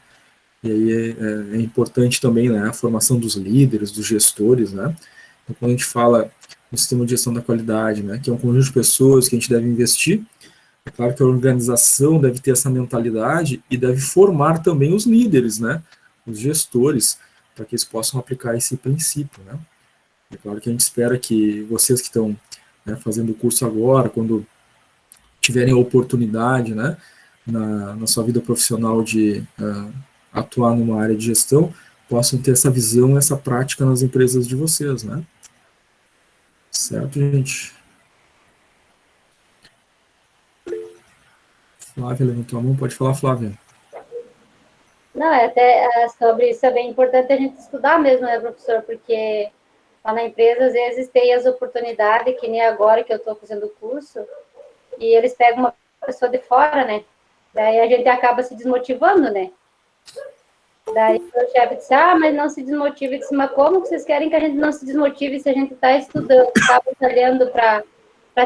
aí é importante também, né, a formação dos líderes, dos gestores, né? Então, quando a gente fala no sistema de gestão da qualidade, né, que é um conjunto de pessoas que a gente deve investir, é claro que a organização deve ter essa mentalidade e deve formar também os líderes, né, os gestores, para que eles possam aplicar esse princípio, né? É claro que a gente espera que vocês que estão, né, fazendo o curso agora, quando tiverem a oportunidade, né, na sua vida profissional de atuar numa área de gestão, possam ter essa visão, essa prática nas empresas de vocês, né? Certo, gente? Flávia levantou a mão, pode falar, Flávia.
Não, até sobre isso é bem importante a gente estudar mesmo, né, professor? Porque lá na empresa, às vezes, tem as oportunidades, que nem agora que eu estou fazendo o curso, e eles pegam uma pessoa de fora, né? Daí a gente acaba se desmotivando, né? Daí o chefe disse, mas não se desmotive. Eu disse, mas como que vocês querem que a gente não se desmotive se a gente está estudando, está batalhando para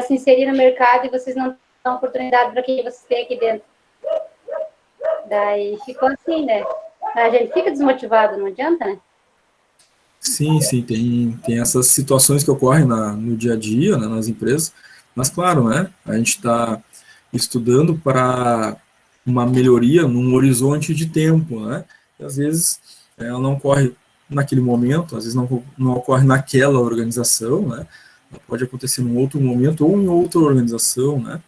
se inserir no mercado e vocês não dão oportunidade para que vocês têm aqui dentro? Daí ficou assim, né? A gente fica desmotivado, não adianta, né?
Sim, tem essas situações que ocorrem no dia a dia, né, nas empresas, mas claro, né, a gente está estudando para uma melhoria num horizonte de tempo, né, e às vezes ela não ocorre naquele momento, às vezes não ocorre naquela organização, né, ela pode acontecer num outro momento ou em outra organização, né,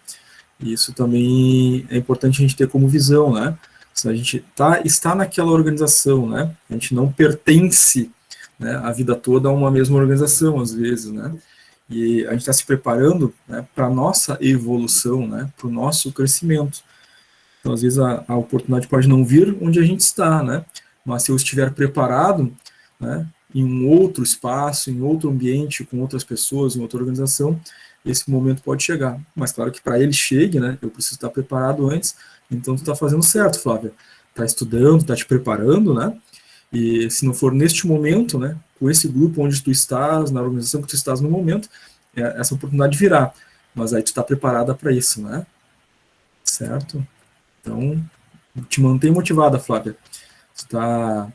e isso também é importante a gente ter como visão, né, se a gente está naquela organização, né, a gente não pertence, né, a vida toda a uma mesma organização, às vezes, né, e a gente está se preparando, né, para a nossa evolução, né, para o nosso crescimento. Então, às vezes, a oportunidade pode não vir onde a gente está, né, mas se eu estiver preparado, né, em um outro espaço, em outro ambiente, com outras pessoas, em outra organização, esse momento pode chegar. Mas, claro que para ele chegue, né, eu preciso estar preparado antes, então tu está fazendo certo, Flávia. Está estudando, está te preparando, né, e se não for neste momento, né, com esse grupo onde tu estás, na organização que tu estás no momento, essa oportunidade virá. Mas aí tu está preparada para isso, né? Certo? Então, te mantém motivada, Flávia. tu está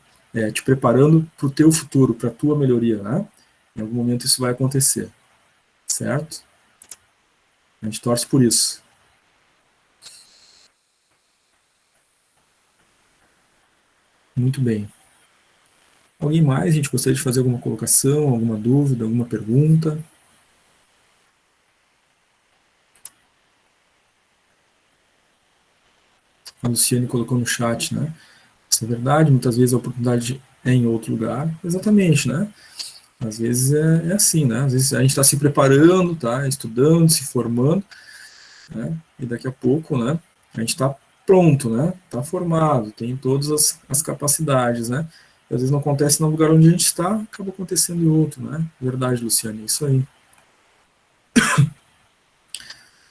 te preparando para o teu futuro, para a tua melhoria, né? Em algum momento isso vai acontecer, certo? A gente torce por isso. Muito bem. Alguém mais? A gente gostaria de fazer alguma colocação, alguma dúvida, alguma pergunta? A Luciane colocou no chat, né? Isso é verdade, muitas vezes a oportunidade é em outro lugar. Exatamente, né? Às vezes é assim, né? Às vezes a gente está se preparando, tá? Estudando, se formando, né? E daqui a pouco, né? A gente está pronto, né? Está formado, tem todas as capacidades, né? E às vezes não acontece no lugar onde a gente está, acaba acontecendo em outro, né? Verdade, Luciane, é isso aí.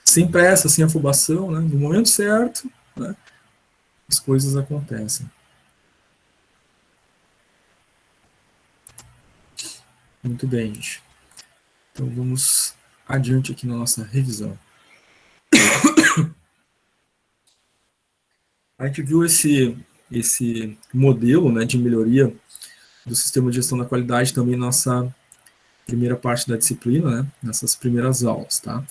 Sem pressa, sem afobação, né? No momento certo, né? As coisas acontecem. Muito bem, gente. Então vamos adiante aqui na nossa revisão. A gente viu esse modelo, né, de melhoria do sistema de gestão da qualidade também na nossa primeira parte da disciplina, né, nessas primeiras aulas, tá?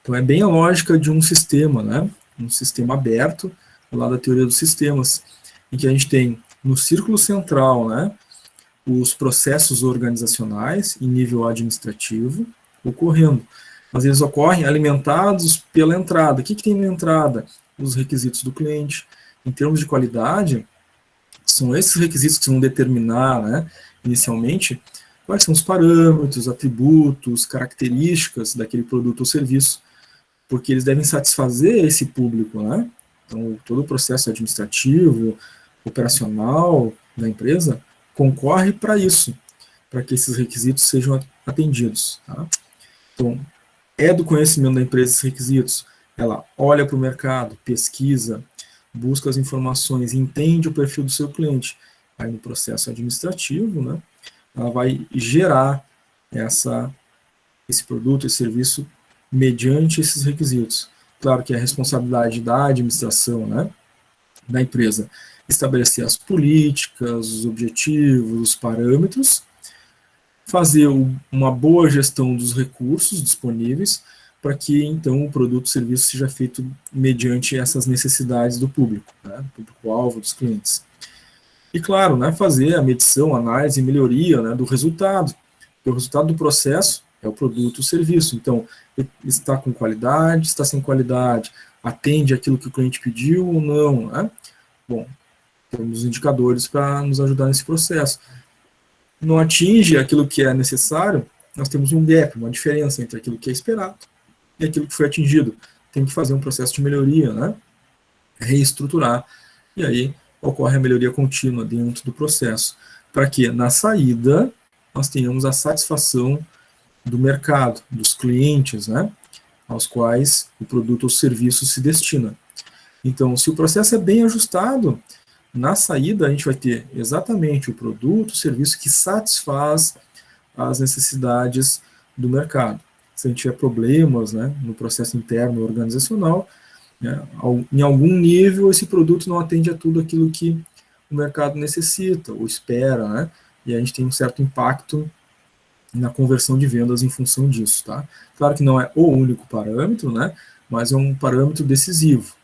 Então é bem a lógica de um sistema, né, um sistema aberto, lá da teoria dos sistemas, em que a gente tem no círculo central, né, os processos organizacionais em nível administrativo ocorrendo. Às vezes ocorrem alimentados pela entrada. O que tem na entrada? Os requisitos do cliente. Em termos de qualidade, são esses requisitos que vão determinar, né, inicialmente, quais são os parâmetros, atributos, características daquele produto ou serviço, porque eles devem satisfazer esse público, né? Então, todo o processo administrativo, operacional da empresa concorre para isso, para que esses requisitos sejam atendidos, tá? Então, é do conhecimento da empresa esses requisitos. Ela olha para o mercado, pesquisa, busca as informações, entende o perfil do seu cliente. Aí no processo administrativo, né, ela vai gerar esse produto, esse serviço, mediante esses requisitos. Claro que é a responsabilidade da administração, né, da empresa, estabelecer as políticas, os objetivos, os parâmetros, fazer uma boa gestão dos recursos disponíveis para que, então, o produto ou serviço seja feito mediante essas necessidades do público, né, do público-alvo, dos clientes. E, claro, né, fazer a medição, análise e melhoria, né, do resultado. Porque o resultado do processo é o produto ou serviço. Então, está com qualidade, está sem qualidade, atende aquilo que o cliente pediu ou não, né? Bom, temos indicadores para nos ajudar nesse processo. Não atinge aquilo que é necessário, nós temos um gap, uma diferença entre aquilo que é esperado e aquilo que foi atingido. Tem que fazer um processo de melhoria, né? Reestruturar. E aí ocorre a melhoria contínua dentro do processo, para que na saída nós tenhamos a satisfação do mercado, dos clientes, né? Aos quais o produto ou serviço se destina. Então, se o processo é bem ajustado, na saída a gente vai ter exatamente o produto, o serviço que satisfaz as necessidades do mercado. Se a gente tiver problemas, né, no processo interno organizacional, né, em algum nível esse produto não atende a tudo aquilo que o mercado necessita ou espera, né, e a gente tem um certo impacto na conversão de vendas em função disso, tá? Claro que não é o único parâmetro, né, mas é um parâmetro decisivo,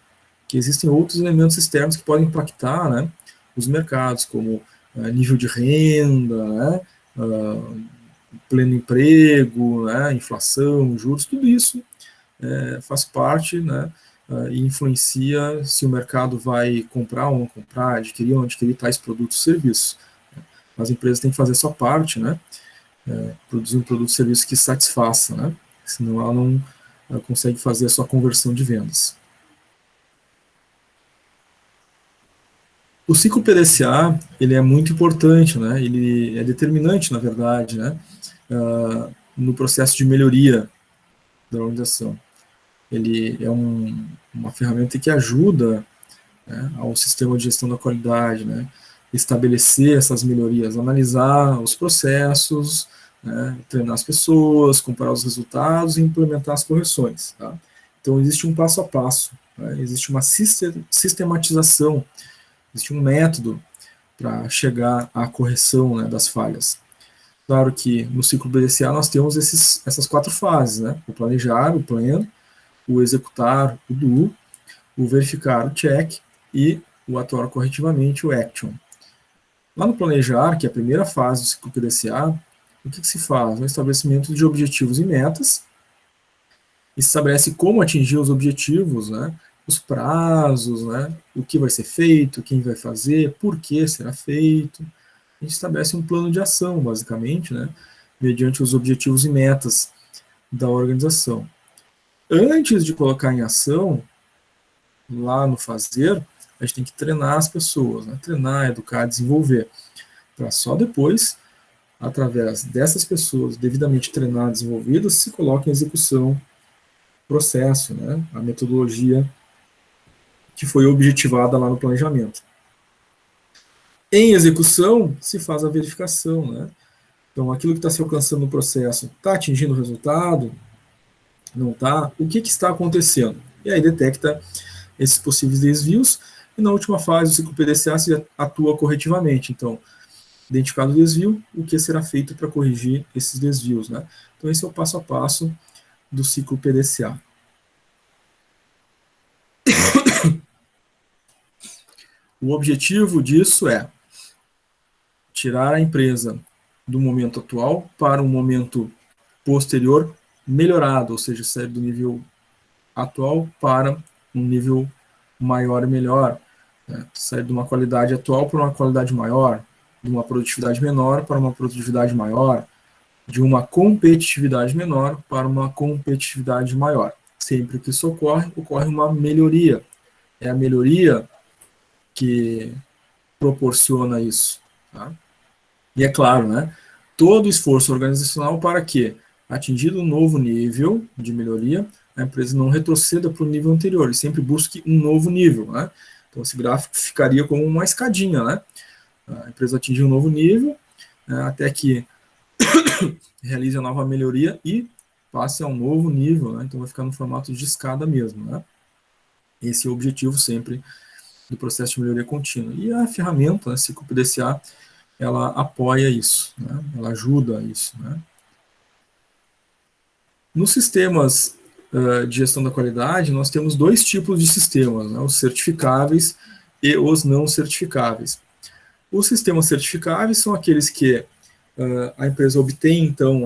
que existem outros elementos externos que podem impactar, né, os mercados, como nível de renda, né, pleno emprego, né, inflação, juros, tudo isso faz parte, né, e influencia se o mercado vai comprar ou não comprar, adquirir ou não adquirir tais produtos e serviços. As empresas têm que fazer a sua parte, né, produzir um produto e serviço que satisfaça, né, senão ela não consegue fazer a sua conversão de vendas. O ciclo PDCA, ele é muito importante, né? Ele é determinante, na verdade, né? No processo de melhoria da organização. Ele é uma ferramenta que ajuda, né, ao sistema de gestão da qualidade, né? Estabelecer essas melhorias, analisar os processos, né, treinar as pessoas, comparar os resultados e implementar as correções, tá? Então, existe um passo a passo, né? Existe uma sistematização, existe um método para chegar à correção, né, das falhas. Claro que no ciclo BDCA nós temos essas 4 fases, né? O planejar, o plan, o executar, o do, o verificar, o check, e o atuar corretivamente, o action. Lá no planejar, que é a primeira fase do ciclo PDCA, o que se faz? O estabelecimento de objetivos e metas, e se estabelece como atingir os objetivos, né? Os prazos, né? O que vai ser feito, quem vai fazer, por que será feito. A gente estabelece um plano de ação, basicamente, né? Mediante os objetivos e metas da organização. Antes de colocar em ação, lá no fazer, a gente tem que treinar as pessoas, né? Treinar, educar, desenvolver, para só depois, através dessas pessoas devidamente treinadas, desenvolvidas, se coloca em execução processo, né? A metodologia que foi objetivada lá no planejamento. Em execução, se faz a verificação, né? Então, aquilo que está se alcançando no processo está atingindo o resultado? Não está? O que está acontecendo? E aí detecta esses possíveis desvios, e na última fase do ciclo PDCA se atua corretivamente. Então, identificado o desvio, o que será feito para corrigir esses desvios, né? Então, esse é o passo a passo do ciclo PDCA. O objetivo disso é tirar a empresa do momento atual para um momento posterior melhorado, ou seja, sair do nível atual para um nível maior e melhor, né? Sair de uma qualidade atual para uma qualidade maior, de uma produtividade menor para uma produtividade maior, de uma competitividade menor para uma competitividade maior. Sempre que isso ocorre, ocorre uma melhoria. É a melhoria que proporciona isso, tá? E é claro, né, todo esforço organizacional para que, atingido um novo nível de melhoria, a empresa não retroceda para o nível anterior, e sempre busque um novo nível, né? Então esse gráfico ficaria como uma escadinha, né? A empresa atinge um novo nível, né, até que realize a nova melhoria e passe a um novo nível, né? Então vai ficar no formato de escada mesmo, né? Esse é o objetivo sempre do processo de melhoria contínua. E a ferramenta, né, ciclo PDCA, ela apoia isso, né? Ela ajuda isso, né? Nos sistemas de gestão da qualidade, nós temos 2 tipos de sistemas, né? Os certificáveis e os não certificáveis. Os sistemas certificáveis são aqueles que a empresa obtém, então,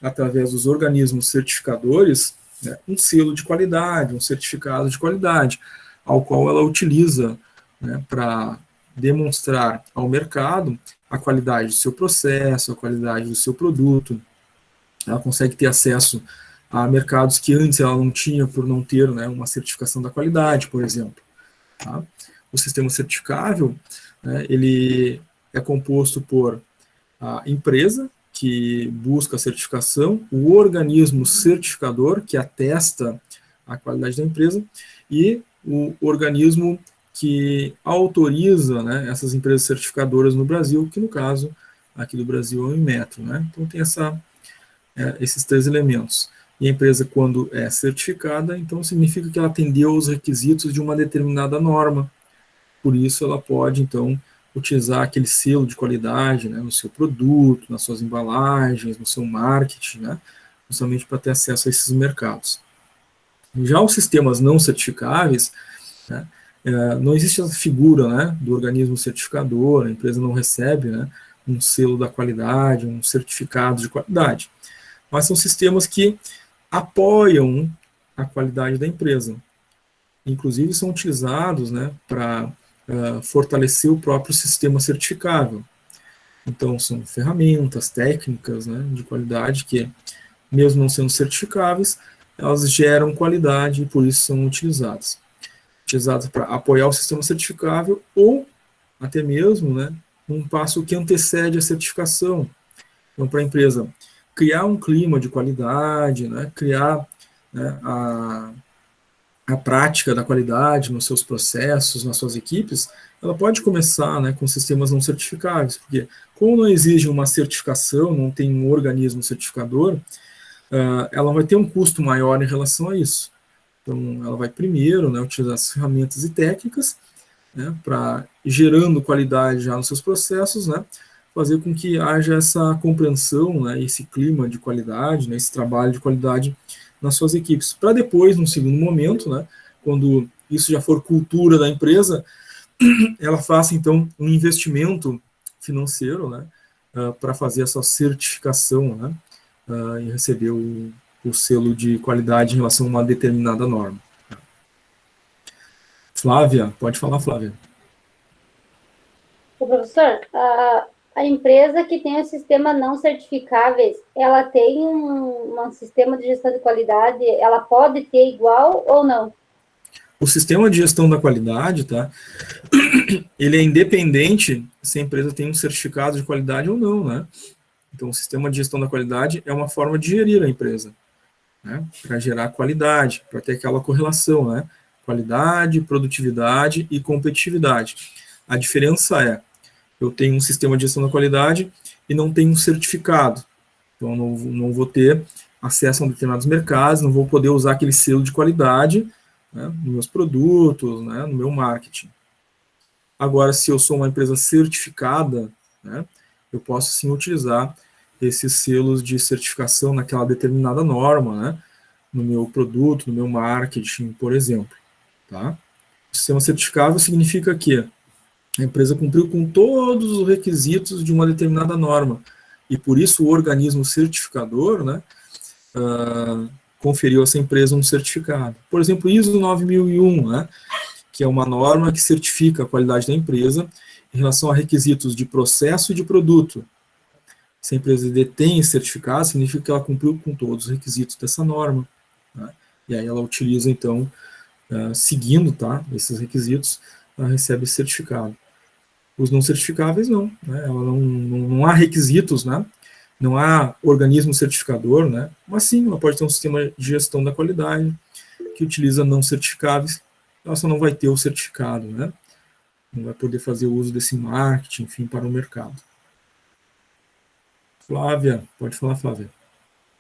através dos organismos certificadores, né, um selo de qualidade, um certificado de qualidade, ao qual ela utiliza, né, para demonstrar ao mercado a qualidade do seu processo, a qualidade do seu produto. Ela consegue ter acesso a mercados que antes ela não tinha por não ter, né, uma certificação da qualidade, por exemplo. Tá? O sistema certificável, né, ele é composto por a empresa, que busca a certificação, o organismo certificador, que atesta a qualidade da empresa, e o organismo que autoriza, né, essas empresas certificadoras no Brasil, que no caso aqui do Brasil é o Inmetro, né? Então tem esses 3 elementos. E a empresa, quando é certificada, então significa que ela atendeu os requisitos de uma determinada norma. Por isso ela pode, então, utilizar aquele selo de qualidade, né, no seu produto, nas suas embalagens, no seu marketing, né, justamente para ter acesso a esses mercados. Já os sistemas não certificáveis, né, não existe essa figura, né, do organismo certificador, a empresa não recebe, né, um selo da qualidade, um certificado de qualidade, mas são sistemas que apoiam a qualidade da empresa. Inclusive são utilizados, né, para fortalecer o próprio sistema certificável. Então são ferramentas, técnicas, né, de qualidade que, mesmo não sendo certificáveis, elas geram qualidade e por isso são utilizadas para apoiar o sistema certificável ou até mesmo, né, um passo que antecede a certificação. Então, para a empresa criar um clima de qualidade, né, criar, né, a prática da qualidade nos seus processos, nas suas equipes, ela pode começar, né, com sistemas não certificáveis, porque como não exige uma certificação, não tem um organismo certificador, ela vai ter um custo maior em relação a isso. Então, ela vai primeiro, né, utilizar as ferramentas e técnicas né, para gerando qualidade já nos seus processos, né, fazer com que haja essa compreensão, né, esse clima de qualidade, né, esse trabalho de qualidade nas suas equipes, para depois, num segundo momento, né, quando isso já for cultura da empresa, ela faça, então, um investimento financeiro, né, para fazer essa certificação, né, e receber o selo de qualidade em relação a uma determinada norma. Flávia, pode falar, Flávia.
Ô, professor, a empresa que tem o sistema não certificáveis, ela tem um sistema de gestão de qualidade, ela pode ter igual ou não?
O sistema de gestão da qualidade, tá? Ele é independente se a empresa tem um certificado de qualidade ou não, né? Então, o sistema de gestão da qualidade é uma forma de gerir a empresa, né? Para gerar qualidade, para ter aquela correlação, né? Qualidade, produtividade e competitividade. A diferença é, eu tenho um sistema de gestão da qualidade e não tenho um certificado. Então, não vou ter acesso a determinados mercados, não vou poder usar aquele selo de qualidade, né, nos meus produtos, né, no meu marketing. Agora, se eu sou uma empresa certificada, né, eu posso sim utilizar esses selos de certificação naquela determinada norma, né, no meu produto, no meu marketing, por exemplo. Tá? O sistema certificável significa que a empresa cumpriu com todos os requisitos de uma determinada norma, e por isso o organismo certificador, né, conferiu a essa empresa um certificado. Por exemplo, ISO 9001, né, que é uma norma que certifica a qualidade da empresa em relação a requisitos de processo e de produto. Se a empresa detém esse certificado, significa que ela cumpriu com todos os requisitos dessa norma. Né, e aí ela utiliza, então, seguindo, tá, esses requisitos, ela recebe esse certificado. Os não certificáveis, não. Né, ela não há requisitos, né, não há organismo certificador, né, mas sim, ela pode ter um sistema de gestão da qualidade que utiliza não certificáveis, ela só não vai ter o certificado, né, não vai poder fazer uso desse marketing, enfim, para o mercado. Flávia, pode falar, Flávia.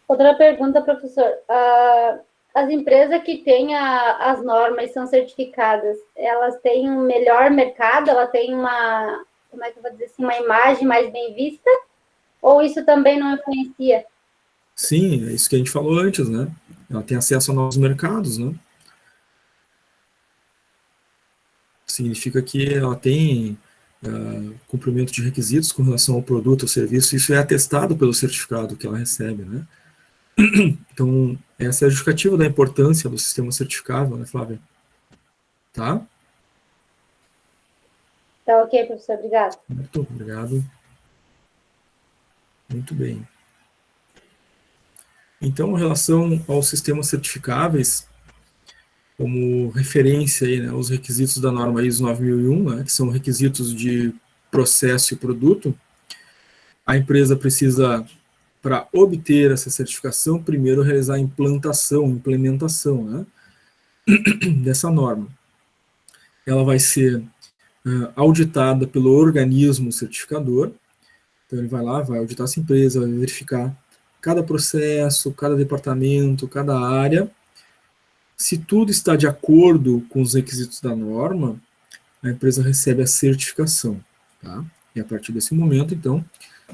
Outra pergunta, professor. As empresas que têm as normas e são certificadas, elas têm um melhor mercado? Ela tem uma, como é que eu vou dizer assim, uma imagem mais bem vista? Ou isso também não influencia?
Sim, é isso que a gente falou antes, né? Ela tem acesso a novos mercados, né? Significa que ela tem cumprimento de requisitos com relação ao produto ou serviço, isso é atestado pelo certificado que ela recebe, né? Então, essa é a justificativa da importância do sistema certificável, né, Flávia? Tá?
Tá ok, professor, obrigado.
Muito obrigado. Muito bem. Então, em relação aos sistemas certificáveis, como referência aí, né, os requisitos da norma ISO 9001, né, que são requisitos de processo e produto, a empresa precisa, para obter essa certificação, primeiro realizar a implementação, né, dessa norma. Ela vai ser auditada pelo organismo certificador, então ele vai lá, vai auditar essa empresa, vai verificar cada processo, cada departamento, cada área. Se tudo está de acordo com os requisitos da norma, a empresa recebe a certificação. Tá? E a partir desse momento, então,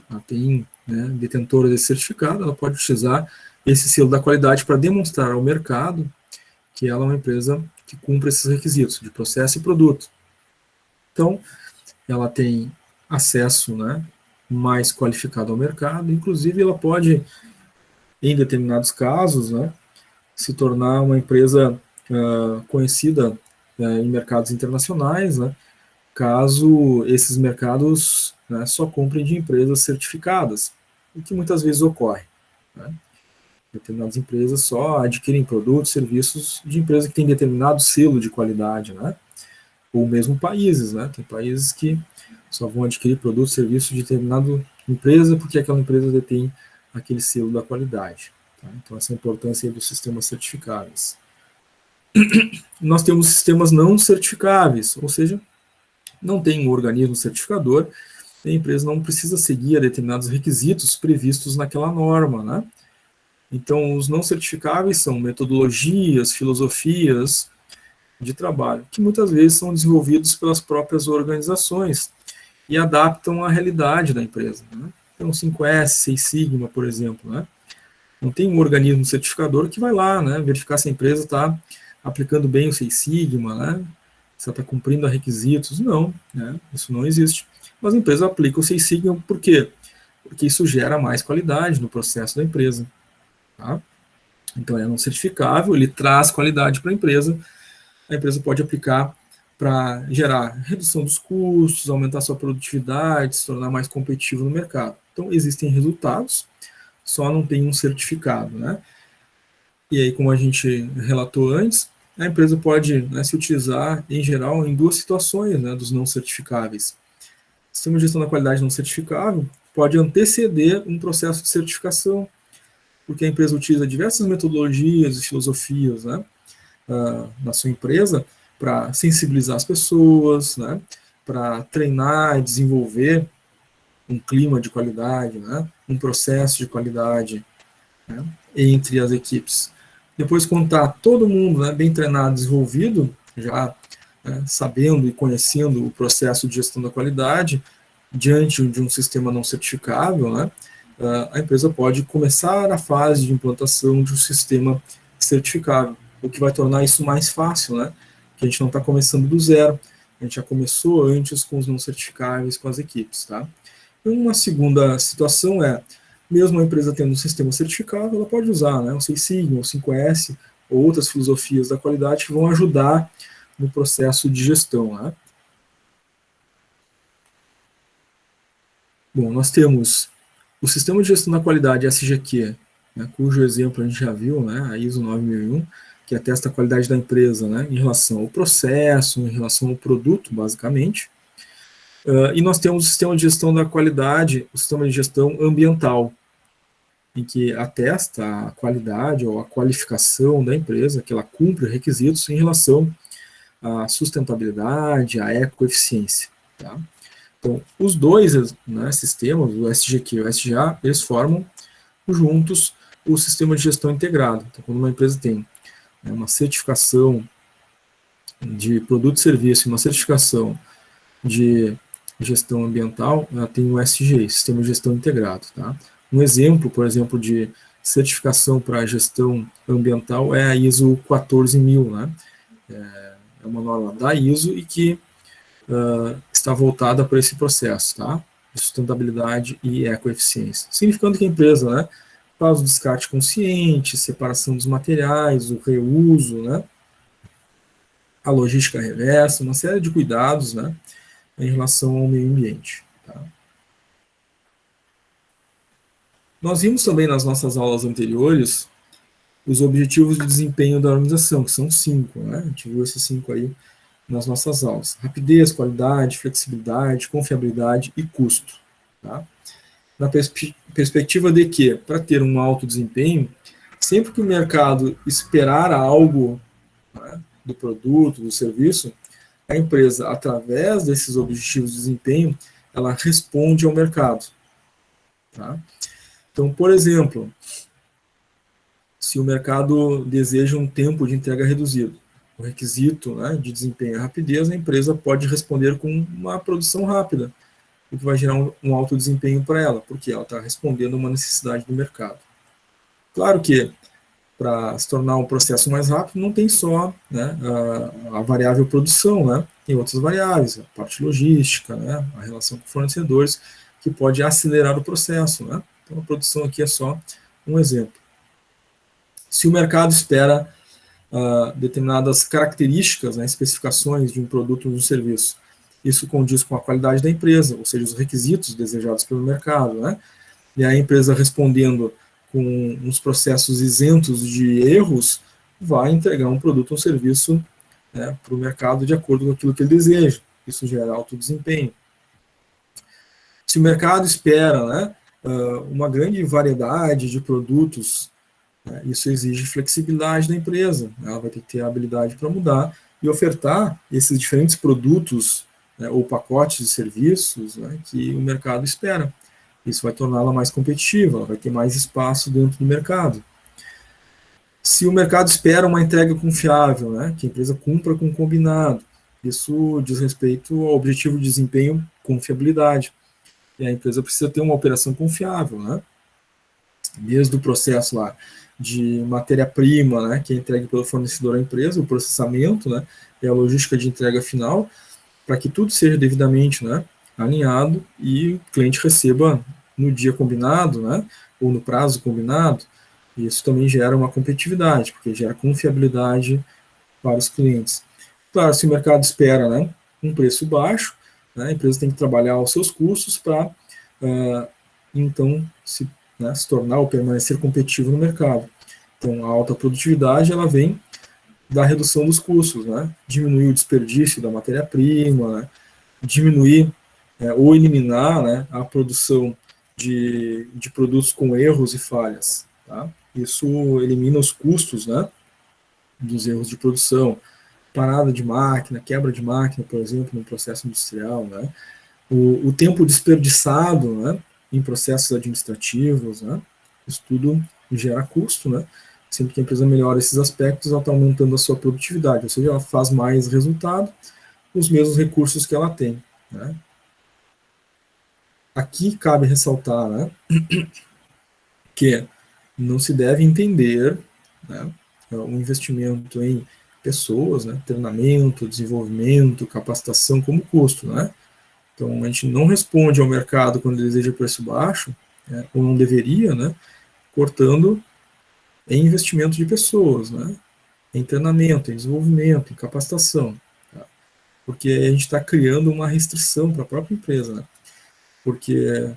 ela tem, né, detentora desse certificado, ela pode utilizar esse selo da qualidade para demonstrar ao mercado que ela é uma empresa que cumpre esses requisitos de processo e produto. Então, ela tem acesso, né, mais qualificado ao mercado, inclusive ela pode, em determinados casos, né, se tornar uma empresa conhecida em mercados internacionais, né, caso esses mercados, né, só comprem de empresas certificadas, o que muitas vezes ocorre. Né? Determinadas empresas só adquirem produtos, serviços de empresas que têm determinado selo de qualidade, né? Ou mesmo países, né? Tem países que só vão adquirir produtos, serviços de determinada empresa porque aquela empresa detém aquele selo da qualidade. Tá? Então, essa é a importância dos sistemas certificáveis. Nós temos sistemas não certificáveis, ou seja, não tem um organismo certificador, a empresa não precisa seguir a determinados requisitos previstos naquela norma, né? Então, os não certificáveis são metodologias, filosofias de trabalho, que muitas vezes são desenvolvidos pelas próprias organizações e adaptam à realidade da empresa, né? Então, 5S, 6 Sigma, por exemplo, né? Não tem um organismo certificador que vai lá, né, verificar se a empresa está aplicando bem o 6 Sigma, né, se ela está cumprindo a requisitos. Não, né, isso não existe. Mas a empresa aplica o 6 Sigma por quê? Porque isso gera mais qualidade no processo da empresa. Tá? Então, é não certificável, ele traz qualidade para a empresa pode aplicar para gerar redução dos custos, aumentar sua produtividade, se tornar mais competitivo no mercado. Então, existem resultados, só não tem um certificado, né? E aí, como a gente relatou antes, a empresa pode, né, se utilizar, em geral, em duas situações, né, dos não certificáveis. O sistema de gestão da qualidade não certificável pode anteceder um processo de certificação, porque a empresa utiliza diversas metodologias e filosofias, né, na sua empresa para sensibilizar as pessoas, né, para treinar e desenvolver um clima de qualidade, né, um processo de qualidade, né, entre as equipes. Depois, quando está todo mundo, né, bem treinado, desenvolvido, já, né, sabendo e conhecendo o processo de gestão da qualidade, diante de um sistema não certificável, né, a empresa pode começar a fase de implantação de um sistema certificável, o que vai tornar isso mais fácil, né, que a gente não está começando do zero, a gente já começou antes com os não certificáveis, com as equipes, tá? Uma segunda situação é, mesmo a empresa tendo um sistema certificado, ela pode usar, né, o 6 Sigma, o 5S, ou outras filosofias da qualidade que vão ajudar no processo de gestão, né. Bom, nós temos o sistema de gestão da qualidade SGQ, né, cujo exemplo a gente já viu, né, a ISO 9001, que atesta a qualidade da empresa, né, em relação ao processo, em relação ao produto, basicamente. E nós temos o sistema de gestão da qualidade, o sistema de gestão ambiental, em que atesta a qualidade ou a qualificação da empresa, que ela cumpre requisitos em relação à sustentabilidade, à ecoeficiência. Tá? Então, os dois, né, sistemas, o SGQ e o SGA, eles formam juntos o sistema de gestão integrado. Então, quando uma empresa tem, né, uma certificação de produto e serviço, uma certificação de gestão ambiental, ela tem o SGI, Sistema de Gestão Integrado. Tá? Um exemplo, por exemplo, de certificação para gestão ambiental é a ISO 14000, né? É uma norma da ISO e que está voltada para esse processo, tá? De sustentabilidade e ecoeficiência. Significando que a empresa, né, faz o descarte consciente, separação dos materiais, o reuso, né, a logística reversa, uma série de cuidados, né, em relação ao meio ambiente. Tá? Nós vimos também nas nossas aulas anteriores os objetivos de desempenho da organização, que são 5, né? A gente viu esses 5 aí nas nossas aulas. Rapidez, qualidade, flexibilidade, confiabilidade e custo. Tá? Na perspectiva de que, para ter um alto desempenho, sempre que o mercado esperar algo, né, do produto, do serviço, a empresa, através desses objetivos de desempenho, ela responde ao mercado. Tá? Então, por exemplo, se o mercado deseja um tempo de entrega reduzido, o requisito, né, de desempenho é rapidez, a empresa pode responder com uma produção rápida, o que vai gerar um alto desempenho para ela, porque ela está respondendo a uma necessidade do mercado. Claro que, para se tornar um processo mais rápido, não tem só, né, a variável produção, né, tem outras variáveis, a parte logística, né, a relação com fornecedores, que pode acelerar o processo. Né? Então, a produção aqui é só um exemplo. Se o mercado espera determinadas características, né, especificações de um produto ou de um serviço, isso condiz com a qualidade da empresa, ou seja, os requisitos desejados pelo mercado, né? E a empresa respondendo com uns processos isentos de erros, vai entregar um produto ou um serviço, né, para o mercado de acordo com aquilo que ele deseja. Isso gera alto desempenho. Se o mercado espera, né, uma grande variedade de produtos, né, isso exige flexibilidade da empresa. Ela vai ter que ter a habilidade para mudar e ofertar esses diferentes produtos, né, ou pacotes de serviços, né, que o mercado espera. Isso vai torná-la mais competitiva, ela vai ter mais espaço dentro do mercado. Se o mercado espera uma entrega confiável, né, que a empresa cumpra com o combinado, isso diz respeito ao objetivo de desempenho com fiabilidade. E a empresa precisa ter uma operação confiável, né? Desde o processo lá de matéria-prima, né, que é entregue pelo fornecedor à empresa, o processamento, né, e a logística de entrega final, para que tudo seja devidamente, né, alinhado e o cliente receba no dia combinado, né, ou no prazo combinado. E isso também gera uma competitividade, porque gera confiabilidade para os clientes. Claro, se o mercado espera, né, um preço baixo, né, a empresa tem que trabalhar os seus custos para, então, se tornar ou permanecer competitivo no mercado. Então, a alta produtividade, ela vem da redução dos custos, né, diminuir o desperdício da matéria-prima, né, diminuir ou eliminar, né, a produção de produtos com erros e falhas. Tá? Isso elimina os custos, né, dos erros de produção, parada de máquina, quebra de máquina, por exemplo, no processo industrial, né? O tempo desperdiçado, né, em processos administrativos, né? Isso tudo gera custo, né? Sempre que a empresa melhora esses aspectos, ela está aumentando a sua produtividade, ou seja, ela faz mais resultado com os mesmos recursos que ela tem, né? Aqui cabe ressaltar, né, que não se deve entender, né, um investimento em pessoas, né, treinamento, desenvolvimento, capacitação como custo, né? Então a gente não responde ao mercado quando ele deseja preço baixo, né, ou não deveria, né, cortando em investimento de pessoas, né, em treinamento, em desenvolvimento, em capacitação, tá? Porque a gente está criando uma restrição para a própria empresa, né? Porque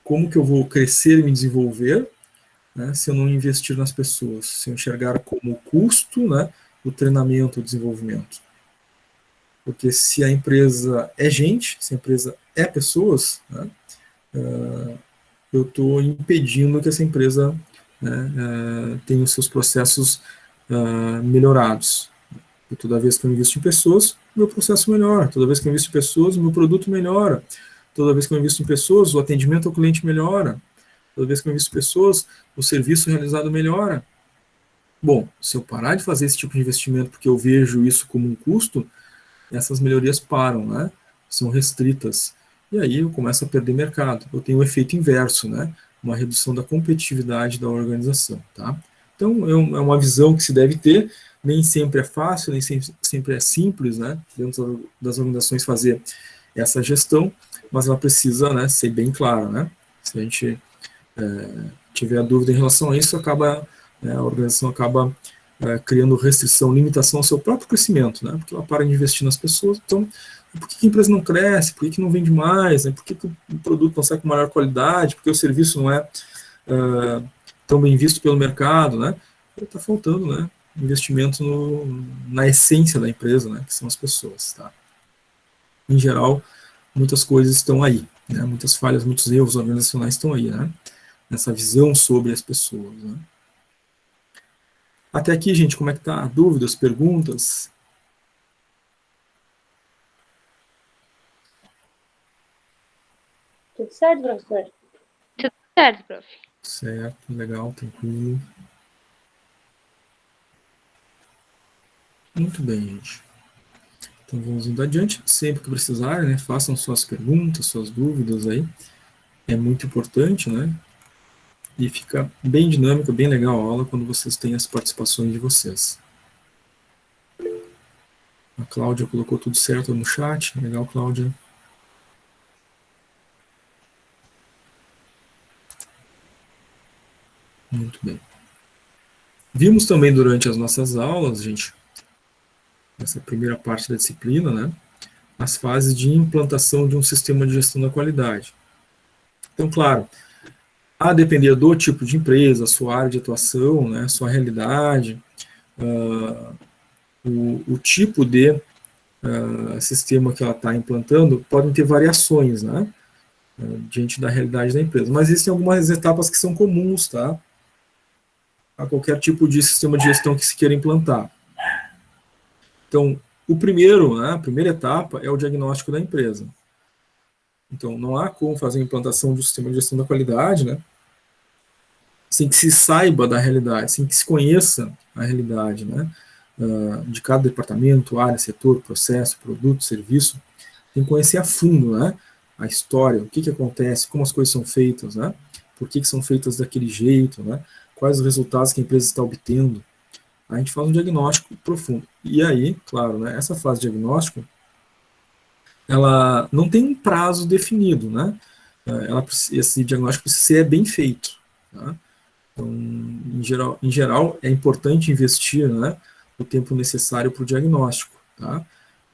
como que eu vou crescer e me desenvolver, né, se eu não investir nas pessoas, se eu enxergar como custo, né, o treinamento, o desenvolvimento? Porque se a empresa é gente, se a empresa é pessoas, né, eu estou impedindo que essa empresa, né, tenha os seus processos melhorados. E toda vez que eu invisto em pessoas, meu processo melhora. Toda vez que eu invisto em pessoas, o meu produto melhora. Toda vez que eu invisto em pessoas, o atendimento ao cliente melhora. Toda vez que eu invisto em pessoas, o serviço realizado melhora. Bom, se eu parar de fazer esse tipo de investimento porque eu vejo isso como um custo, essas melhorias param, né? São restritas. E aí eu começo a perder mercado. Eu tenho o efeito inverso, né? Uma redução da competitividade da organização, tá? Então, é uma visão que se deve ter. Nem sempre é fácil, nem sempre é simples, né? Dentro das organizações fazer essa gestão, mas ela precisa, né, ser bem clara, né? Se a gente tiver dúvida em relação a isso, a organização acaba criando restrição, limitação ao seu próprio crescimento, né? Porque ela para de investir nas pessoas. Então, por que a empresa não cresce? Por que não vende mais? Né? Por que o produto não sai com maior qualidade? Por que o serviço não é tão bem visto pelo mercado, né? Está faltando, né, investimento na essência da empresa, né, que são as pessoas, tá? Em geral, muitas coisas estão aí, né? Muitas falhas, muitos erros organizacionais estão aí, né? Nessa visão sobre as pessoas, né? Até aqui, gente, como é que tá? Dúvidas, perguntas?
Tudo certo, professor?
Tudo certo, prof.
Certo, legal, tranquilo. Muito bem, gente. Então vamos indo adiante. Sempre que precisarem, né, façam suas perguntas, suas dúvidas aí. É muito importante, né? E fica bem dinâmica, bem legal a aula quando vocês têm as participações de vocês. A Cláudia colocou tudo certo no chat. Legal, Cláudia. Muito bem. Vimos também durante as nossas aulas, gente, nessa primeira parte da disciplina, né, as fases de implantação de um sistema de gestão da qualidade. Então, claro, a depender do tipo de empresa, sua área de atuação, né, sua realidade, o tipo de sistema que ela está implantando, podem ter variações, né, diante da realidade da empresa. Mas existem algumas etapas que são comuns, tá, a qualquer tipo de sistema de gestão que se queira implantar. Então, o primeiro, né, a primeira etapa é o diagnóstico da empresa. Então, não há como fazer a implantação de um sistema de gestão da qualidade, né, sem que se saiba da realidade, sem que se conheça a realidade, né, de cada departamento, área, setor, processo, produto, serviço. Tem que conhecer a fundo, né, a história, o que acontece, como as coisas são feitas, né, por que são feitas daquele jeito, né, quais os resultados que a empresa está obtendo. A gente faz um diagnóstico profundo. E aí, claro, né, essa fase de diagnóstico, ela não tem um prazo definido, né, esse diagnóstico precisa ser bem feito, tá? Então, em geral, é importante investir, né, o tempo necessário para o diagnóstico, tá?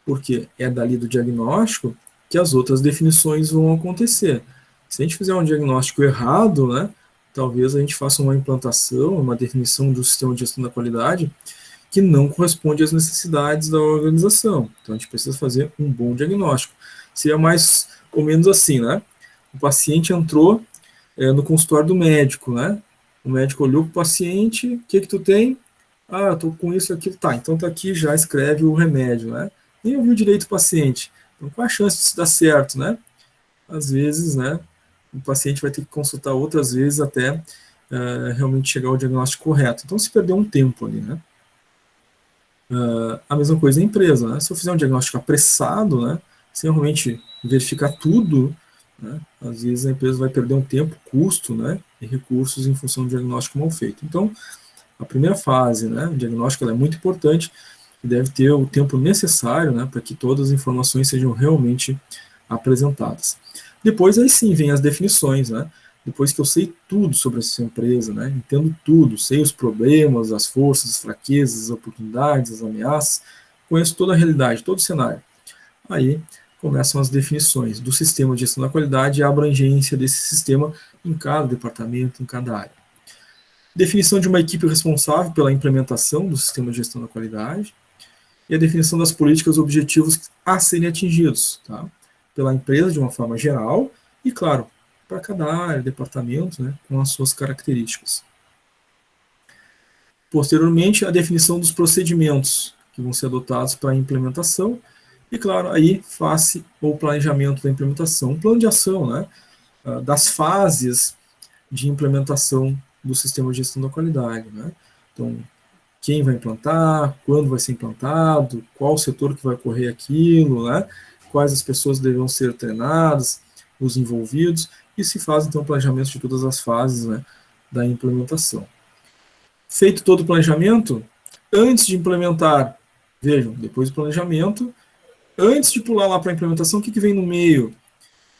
Porque é dali do diagnóstico que as outras definições vão acontecer. Se a gente fizer um diagnóstico errado, né, talvez a gente faça uma implantação, uma definição de um sistema de gestão da qualidade que não corresponde às necessidades da organização. Então, a gente precisa fazer um bom diagnóstico. Seria mais ou menos assim, né? O paciente entrou no consultório do médico, né? O médico olhou para o paciente, o que tu tem? Ah, eu tô com isso, aquilo, tá, então tá aqui, já escreve o remédio, né? Nem ouviu direito o paciente. Então, qual a chance disso dar certo, né? Às vezes, né, o paciente vai ter que consultar outras vezes até realmente chegar ao diagnóstico correto. Então, se perdeu um tempo ali, né? A mesma coisa na empresa, né? Se eu fizer um diagnóstico apressado, né, sem realmente verificar tudo, né, às vezes a empresa vai perder um tempo, custo, né, e recursos em função do diagnóstico mal feito. Então, a primeira fase, né, o diagnóstico, ela é muito importante e deve ter o tempo necessário, né, para que todas as informações sejam realmente apresentadas. Depois, aí sim, vem as definições, né? Depois que eu sei tudo sobre essa empresa, né, entendo tudo, sei os problemas, as forças, as fraquezas, as oportunidades, as ameaças, conheço toda a realidade, todo o cenário. Aí começam as definições do sistema de gestão da qualidade e a abrangência desse sistema em cada departamento, em cada área. Definição de uma equipe responsável pela implementação do sistema de gestão da qualidade e a definição das políticas e objetivos a serem atingidos, tá? Pela empresa de uma forma geral e, claro, para cada área, departamento, né, com as suas características. Posteriormente, a definição dos procedimentos que vão ser adotados para a implementação e, claro, aí face o planejamento da implementação, um plano de ação, né, das fases de implementação do sistema de gestão da qualidade, né. Então, quem vai implantar, quando vai ser implantado, qual setor que vai ocorrer aquilo, né, quais as pessoas deverão ser treinadas, os envolvidos, e se faz, então, o planejamento de todas as fases, né, da implementação. Feito todo o planejamento, antes de implementar, vejam, depois do planejamento, antes de pular lá para a implementação, o que vem no meio?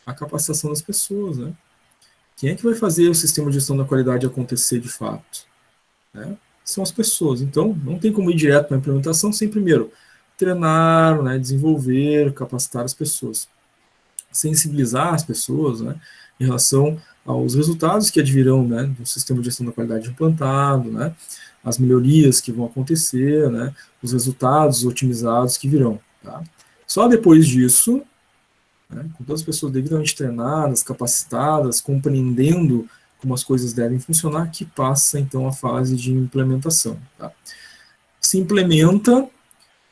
A capacitação das pessoas, né? Quem é que vai fazer o sistema de gestão da qualidade acontecer de fato? Né? São as pessoas. Então, não tem como ir direto para a implementação sem primeiro treinar, né, desenvolver, capacitar as pessoas. Sensibilizar as pessoas, né, em relação aos resultados que advirão, né, do sistema de gestão da qualidade implantado, né, as melhorias que vão acontecer, né, os resultados otimizados que virão. Tá? Só depois disso, né, com todas as pessoas devidamente treinadas, capacitadas, compreendendo como as coisas devem funcionar, que passa então a fase de implementação. Tá? Se implementa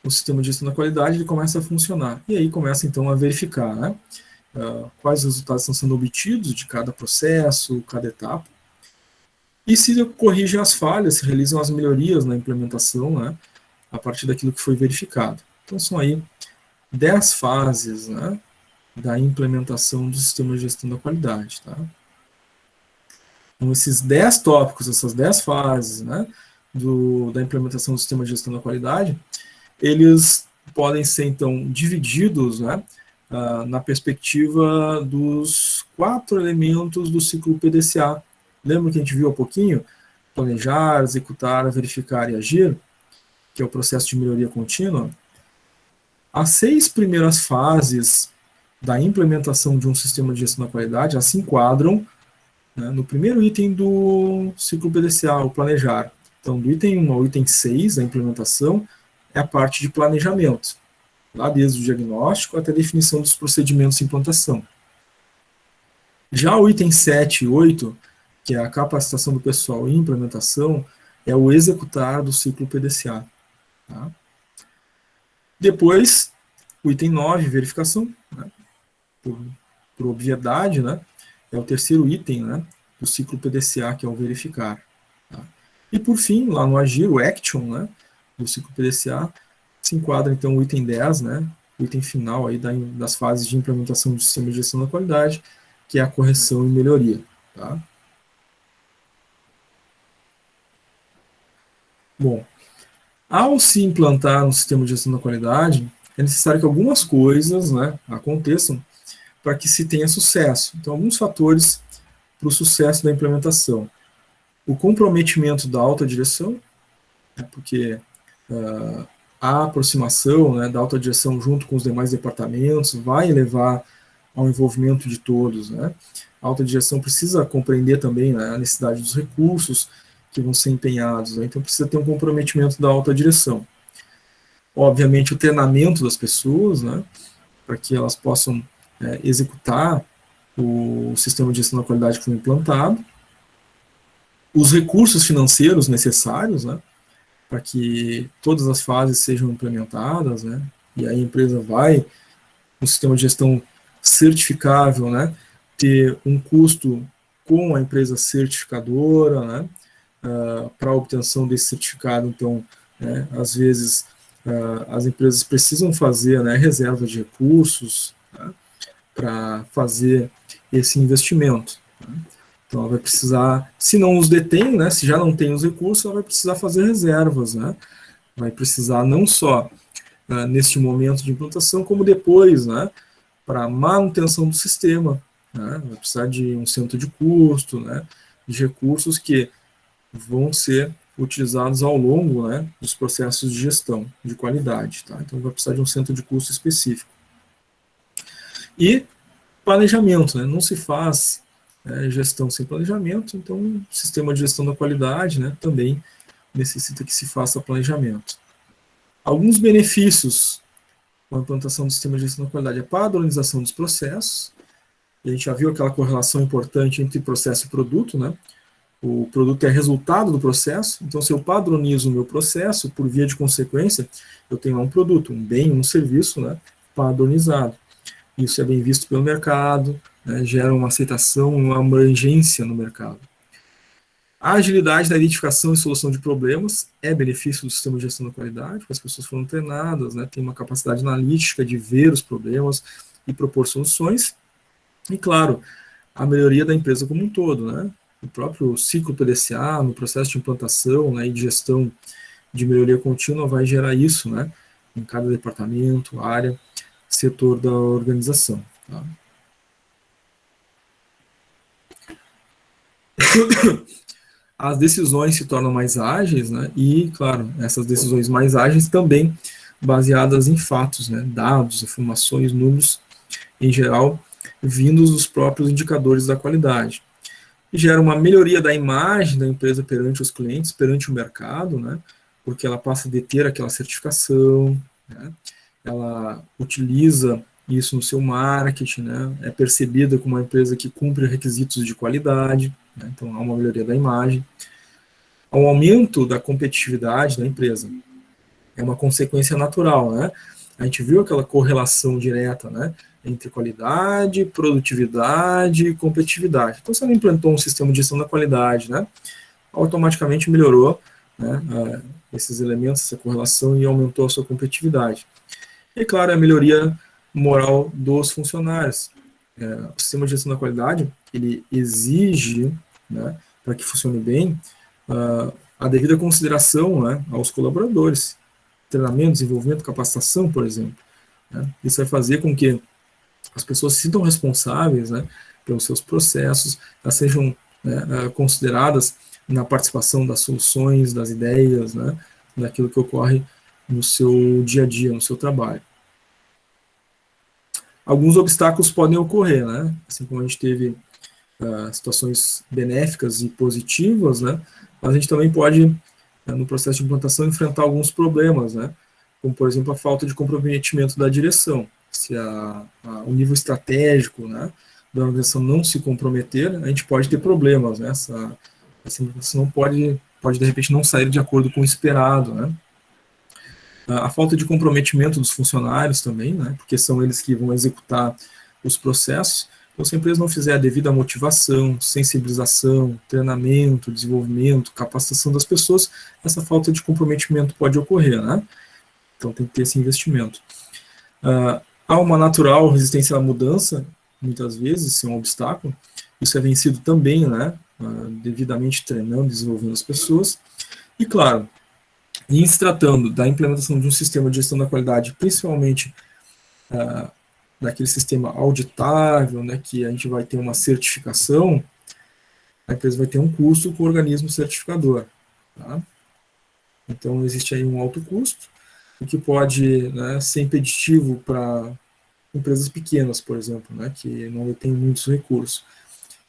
o sistema de gestão da qualidade, ele começa a funcionar. E aí começa então a verificar, né, quais resultados estão sendo obtidos de cada processo, cada etapa. E se corrigem as falhas, se realizam as melhorias na implementação, né, a partir daquilo que foi verificado. Então são aí 10 fases, né, da implementação do sistema de gestão da qualidade. Tá? Então esses 10 tópicos, essas 10 fases, né, da implementação do sistema de gestão da qualidade, eles podem ser, então, divididos, né, na perspectiva dos 4 elementos do ciclo PDCA. Lembra que a gente viu há pouquinho? Planejar, executar, verificar e agir, que é o processo de melhoria contínua. As 6 primeiras fases da implementação de um sistema de gestão da qualidade, elas se enquadram, né, no primeiro item do ciclo PDCA, o planejar. Então, do item 1 ao item 6, da implementação, é a parte de planejamento, lá desde o diagnóstico até a definição dos procedimentos de implantação. Já o item 7 e 8, que é a capacitação do pessoal e implementação, é o executar do ciclo PDCA. Tá? Depois, o item 9, verificação, né, por obviedade, né, é o terceiro item, né, do ciclo PDCA, que é o verificar. Tá? E por fim, lá no agir, o action, né, do ciclo PDCA, se enquadra então o item 10, né, o item final aí das fases de implementação do sistema de gestão da qualidade, que é a correção e melhoria. Tá? Bom, ao se implantar no sistema de gestão da qualidade, é necessário que algumas coisas, né, aconteçam para que se tenha sucesso. Então, alguns fatores para o sucesso da implementação. O comprometimento da alta direção, né, porque a aproximação, né, da alta direção junto com os demais departamentos vai levar ao envolvimento de todos. Né? A alta direção precisa compreender também, né, a necessidade dos recursos que vão ser empenhados, né? Então precisa ter um comprometimento da alta direção. Obviamente o treinamento das pessoas, né, para que elas possam executar o sistema de gestão da qualidade que foi implantado, os recursos financeiros necessários, né, para que todas as fases sejam implementadas, né, e aí a empresa vai, no sistema de gestão certificável, né, ter um custo com a empresa certificadora, né, para a obtenção desse certificado. Então, né, às vezes, as empresas precisam fazer, né, reserva de recursos, né, para fazer esse investimento. Né. Então, ela vai precisar, se não os detém, né, se já não tem os recursos, ela vai precisar fazer reservas. Né, vai precisar não só neste momento de implantação, como depois, né, para manutenção do sistema. Né, vai precisar de um centro de custo, né, de recursos que vão ser utilizados ao longo, né, dos processos de gestão de qualidade. Tá? Então, vai precisar de um centro de custo específico. E planejamento, né? Não se faz gestão sem planejamento, então o sistema de gestão da qualidade, né, também necessita que se faça planejamento. Alguns benefícios com a implantação do sistema de gestão da qualidade: a padronização dos processos. A gente já viu aquela correlação importante entre processo e produto, né? O produto é resultado do processo, então se eu padronizo o meu processo, por via de consequência, eu tenho um produto, um bem, um serviço, né, padronizado. Isso é bem visto pelo mercado, né, gera uma aceitação, uma abrangência no mercado. A agilidade da identificação e solução de problemas é benefício do sistema de gestão da qualidade, porque as pessoas foram treinadas, né, têm uma capacidade analítica de ver os problemas e propor soluções. E, claro, a melhoria da empresa como um todo, né? O próprio ciclo PDCA, no processo de implantação, né, e de gestão de melhoria contínua, vai gerar isso, né, em cada departamento, área, setor da organização. Tá? As decisões se tornam mais ágeis, né, e, claro, essas decisões mais ágeis também baseadas em fatos, né, dados, informações, números, em geral, vindos dos próprios indicadores da qualidade. E gera uma melhoria da imagem da empresa perante os clientes, perante o mercado, né, porque ela passa a deter aquela certificação, né, ela utiliza isso no seu marketing, né, é percebida como uma empresa que cumpre requisitos de qualidade, né, então há uma melhoria da imagem. Há um aumento da competitividade da empresa, é uma consequência natural, né, a gente viu aquela correlação direta, né, entre qualidade, produtividade e competitividade. Então, se ela implantou um sistema de gestão da qualidade, né, automaticamente melhorou, né, esses elementos, essa correlação, e aumentou a sua competitividade. E, claro, a melhoria moral dos funcionários. O sistema de gestão da qualidade, ele exige, né, para que funcione bem, a devida consideração, né, aos colaboradores. Treinamento, desenvolvimento, capacitação, por exemplo. Né? Isso vai fazer com que as pessoas se sintam responsáveis, né, pelos seus processos, elas sejam, né, consideradas na participação das soluções, das ideias, né, daquilo que ocorre no seu dia a dia, no seu trabalho. Alguns obstáculos podem ocorrer, né, assim como a gente teve situações benéficas e positivas, né, mas a gente também pode, no processo de implantação, enfrentar alguns problemas, né, como, por exemplo, a falta de comprometimento da direção. Se o nível estratégico, né, da organização não se comprometer, a gente pode ter problemas, né, essa implementação pode de repente não sair de acordo com o esperado, né. A falta de comprometimento dos funcionários também, né, porque são eles que vão executar os processos. Então, se a empresa não fizer a devida motivação, sensibilização, treinamento, desenvolvimento, capacitação das pessoas, essa falta de comprometimento pode ocorrer, né? Então, tem que ter esse investimento. Há uma natural resistência à mudança, muitas vezes, isso é um obstáculo. Isso é vencido também, né? Devidamente treinando, desenvolvendo as pessoas. E, claro, em se tratando da implementação de um sistema de gestão da qualidade, principalmente daquele sistema auditável, né, que a gente vai ter uma certificação, a empresa vai ter um custo com o organismo certificador. Tá? Então, existe aí um alto custo, o que pode, né, ser impeditivo para empresas pequenas, por exemplo, né, que não têm muitos recursos.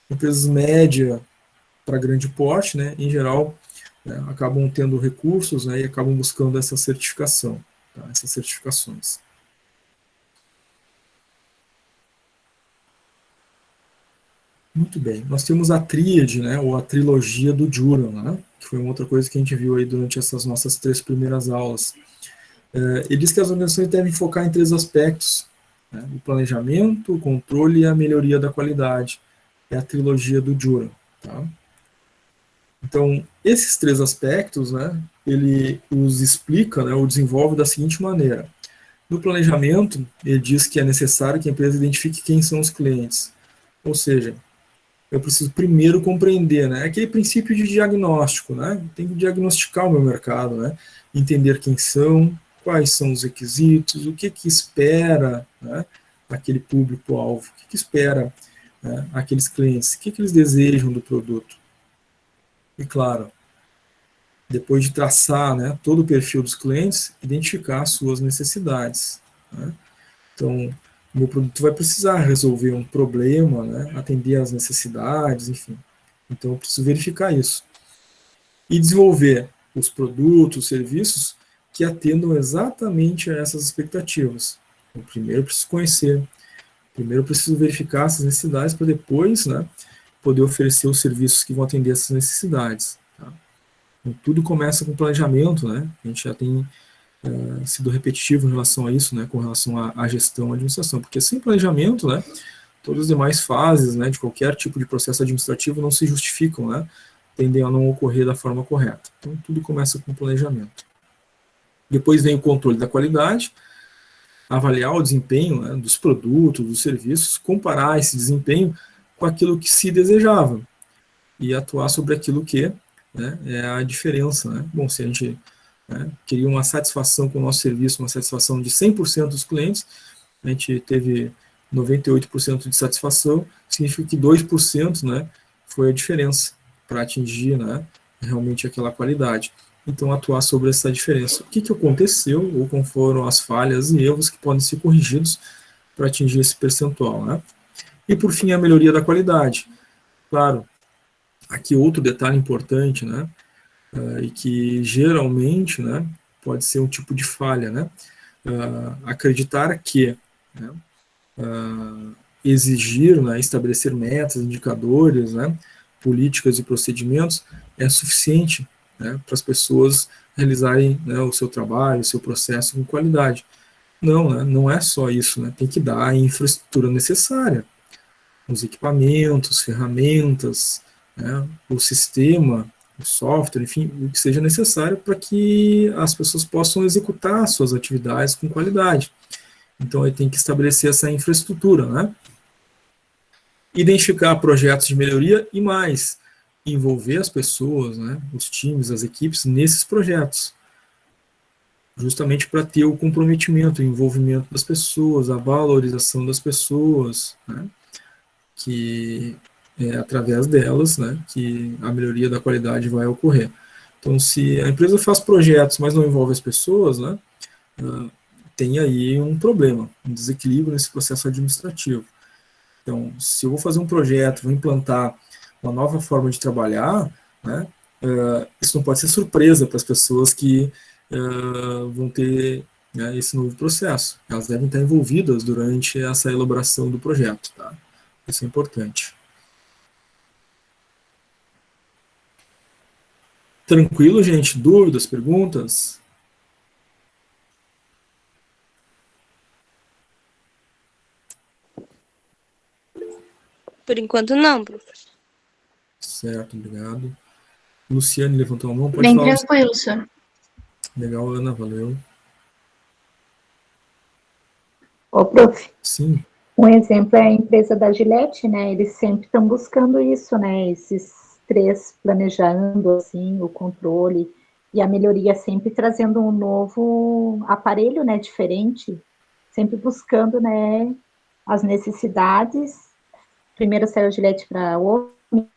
Empresas médias para grande porte, né, em geral, né, acabam tendo recursos, né, e acabam buscando essa certificação, tá, essas certificações. Muito bem. Nós temos a tríade, né, ou a trilogia do Juran, né, que foi uma outra coisa que a gente viu aí durante essas nossas 3 primeiras aulas. Ele diz que as organizações devem focar em 3 aspectos, né, o planejamento, o controle e a melhoria da qualidade. É a trilogia do Juran. Tá? Então, esses 3 aspectos, né, ele os explica, né, ou desenvolve da seguinte maneira. No planejamento, ele diz que é necessário que a empresa identifique quem são os clientes. Ou seja, eu preciso primeiro compreender, né? Aquele princípio de diagnóstico, né? Tem que diagnosticar o meu mercado, né? Entender quem são, quais são os requisitos, o que espera, né, aquele público-alvo, o que espera, né, aqueles clientes, o que eles desejam do produto. E claro, depois de traçar, né, todo o perfil dos clientes, identificar as suas necessidades. Né? Então, o meu produto vai precisar resolver um problema, né, atender às necessidades, enfim. Então, eu preciso verificar isso. E desenvolver os produtos, serviços que atendam exatamente a essas expectativas. Então, primeiro, eu preciso conhecer. Primeiro, eu preciso verificar essas necessidades para depois, né, poder oferecer os serviços que vão atender essas necessidades. Tá? Então, tudo começa com planejamento, né? A gente já tem sido repetitivo em relação a isso, né, com relação à gestão e administração, porque sem planejamento, né, todas as demais fases, né, de qualquer tipo de processo administrativo não se justificam, né, tendem a não ocorrer da forma correta. Então, tudo começa com planejamento. Depois vem o controle da qualidade, avaliar o desempenho, né, dos produtos, dos serviços, comparar esse desempenho com aquilo que se desejava e atuar sobre aquilo que, né, é a diferença. Né? Bom, se a gente, né, queria uma satisfação com o nosso serviço, uma satisfação de 100% dos clientes, a gente teve 98% de satisfação, significa que 2%, né, foi a diferença para atingir, né, realmente aquela qualidade. Então, atuar sobre essa diferença. O que aconteceu, ou como foram as falhas e erros que podem ser corrigidos para atingir esse percentual. Né? E, por fim, a melhoria da qualidade. Claro, aqui outro detalhe importante, né, e que geralmente, né, pode ser um tipo de falha, né, acreditar que, né, exigir, né, estabelecer metas, indicadores, né, políticas e procedimentos é suficiente, né, para as pessoas realizarem, né, o seu trabalho, o seu processo com qualidade. Não, né, não é só isso, né, tem que dar a infraestrutura necessária, os equipamentos, ferramentas, né, o sistema, o software, enfim, o que seja necessário para que as pessoas possam executar suas atividades com qualidade. Então, aí tem que estabelecer essa infraestrutura, né? Identificar projetos de melhoria e mais, envolver as pessoas, né, os times, as equipes nesses projetos, justamente para ter o comprometimento, o envolvimento das pessoas, a valorização das pessoas, né, que é através delas, né, que a melhoria da qualidade vai ocorrer. Então, se a empresa faz projetos, mas não envolve as pessoas, né, tem aí um problema, um desequilíbrio nesse processo administrativo. Então, se eu vou fazer um projeto, vou implantar uma nova forma de trabalhar, né, isso não pode ser surpresa para as pessoas que vão ter, né, esse novo processo. Elas devem estar envolvidas durante essa elaboração do projeto. Tá? Isso é importante. Tranquilo, gente? Dúvidas, perguntas?
Por enquanto, não, professor.
Certo, obrigado. Luciane levantou a mão, pode
Bem
falar.
tranquilo, senhor.
Legal, Ana, valeu.
Ô, prof,
Sim,
um exemplo é a empresa da Gillette, né? Eles sempre estão buscando isso, né? Esses três planejando, assim, o controle e a melhoria, sempre trazendo um novo aparelho, né? Diferente, sempre buscando, né? As necessidades. Primeiro saiu a Gillette para homem,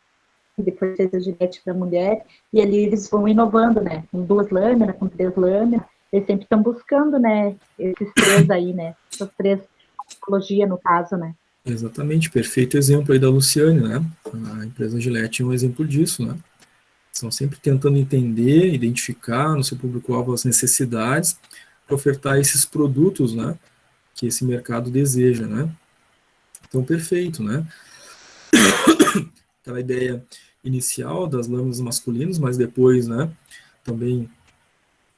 depois fez a Gillette para mulher, e ali eles vão inovando, né? Com 2 lâminas, com 3 lâminas. Eles sempre estão buscando, né? Esses três aí, né? Essas três tecnologia, no caso, né?
exatamente, perfeito exemplo aí da Luciane, né? A empresa Gillette é um exemplo disso, né? Estão sempre tentando entender, identificar no seu público-alvo as necessidades para ofertar esses produtos, né? Que esse mercado deseja, né? Então, perfeito, né? Aquela ideia inicial das lâminas masculinas, mas depois, né? Também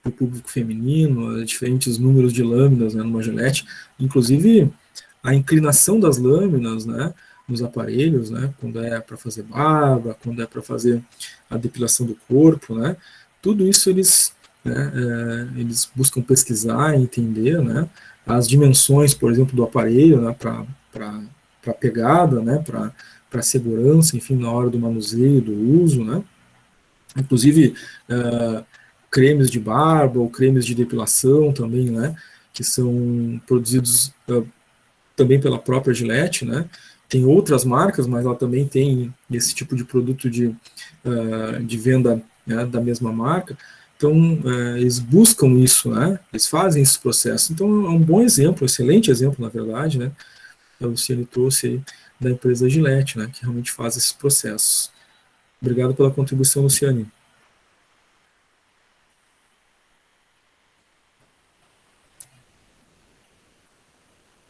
para o público feminino, diferentes números de lâminas, né, numa Gillette, inclusive a inclinação das lâminas, né, nos aparelhos, né, quando é para fazer barba, quando é para fazer a depilação do corpo, né, tudo isso eles buscam pesquisar e entender, né, as dimensões, por exemplo, do aparelho, né, para pegada, né, para segurança, enfim, na hora do manuseio, do uso, né, inclusive cremes de barba ou cremes de depilação também, né, que são produzidos também pela própria Gillette, né, tem outras marcas, mas ela também tem esse tipo de produto de venda, né, da mesma marca, então eles buscam isso, né, eles fazem esse processo, então é um bom exemplo, um excelente exemplo, na verdade, né, a Luciane trouxe aí da empresa Gillette, né, que realmente faz esses processos. Obrigado pela contribuição, Luciane.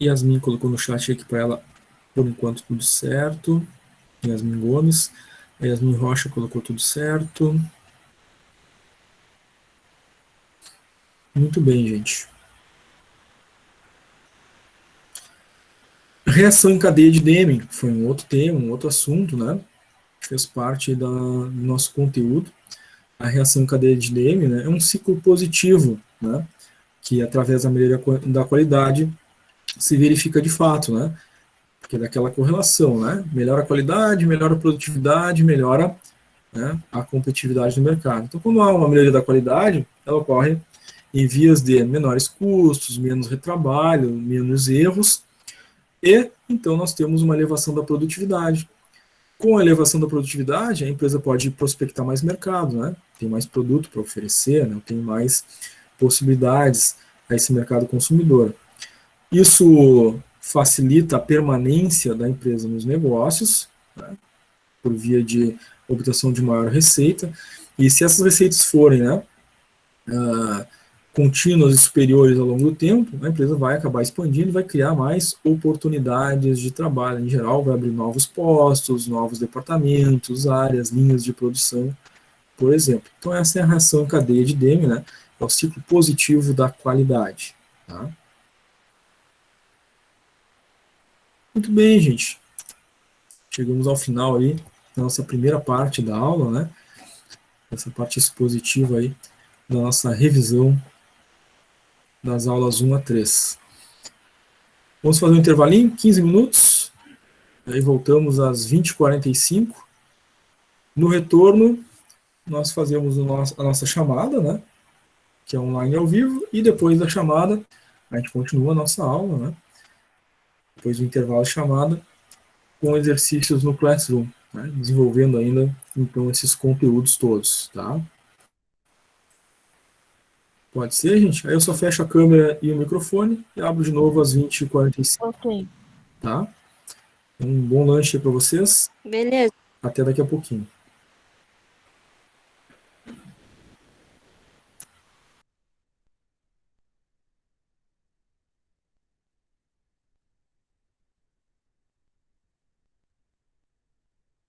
Yasmin colocou no chat aqui para ela, por enquanto, tudo certo. Yasmin Gomes. A Yasmin Rocha colocou tudo certo. Muito bem, gente. Reação em cadeia de Deming foi um outro tema, um outro assunto, né? Fez parte do nosso conteúdo. A reação em cadeia de Deming, né, é um ciclo positivo, né? Que através da melhoria da qualidade se verifica de fato, né? Porque é daquela correlação, né? Melhora a qualidade, melhora a produtividade, melhora, né, a competitividade do mercado. Então, quando há uma melhoria da qualidade, ela ocorre em vias de menores custos, menos retrabalho, menos erros, e então nós temos uma elevação da produtividade. Com a elevação da produtividade, a empresa pode prospectar mais mercado, né? Tem mais produto para oferecer, né? Tem mais possibilidades a esse mercado consumidor. Isso facilita a permanência da empresa nos negócios, né, por via de obtenção de maior receita, e se essas receitas forem, né, contínuas e superiores ao longo do tempo, a empresa vai acabar expandindo e vai criar mais oportunidades de trabalho. Em geral, vai abrir novos postos, novos departamentos, áreas, linhas de produção, por exemplo. Então, essa é a reação em cadeia de Deming, né, é o ciclo positivo da qualidade. Tá? Muito bem, gente. Chegamos ao final aí da nossa primeira parte da aula, né? Essa parte expositiva aí da nossa revisão das aulas 1 a 3. Vamos fazer um intervalinho, 15 minutos. Aí voltamos às 20h45. No retorno, nós fazemos a nossa chamada, né? Que é online ao vivo. E depois da chamada, a gente continua a nossa aula, né? Depois do intervalo de chamada, com exercícios no Classroom, né, desenvolvendo ainda, então, esses conteúdos todos, tá? Pode ser, gente? Aí eu só fecho a câmera e o microfone e abro de novo às 20h45,
Ok.
tá? Um bom lanche aí para vocês.
Beleza.
Até daqui a pouquinho.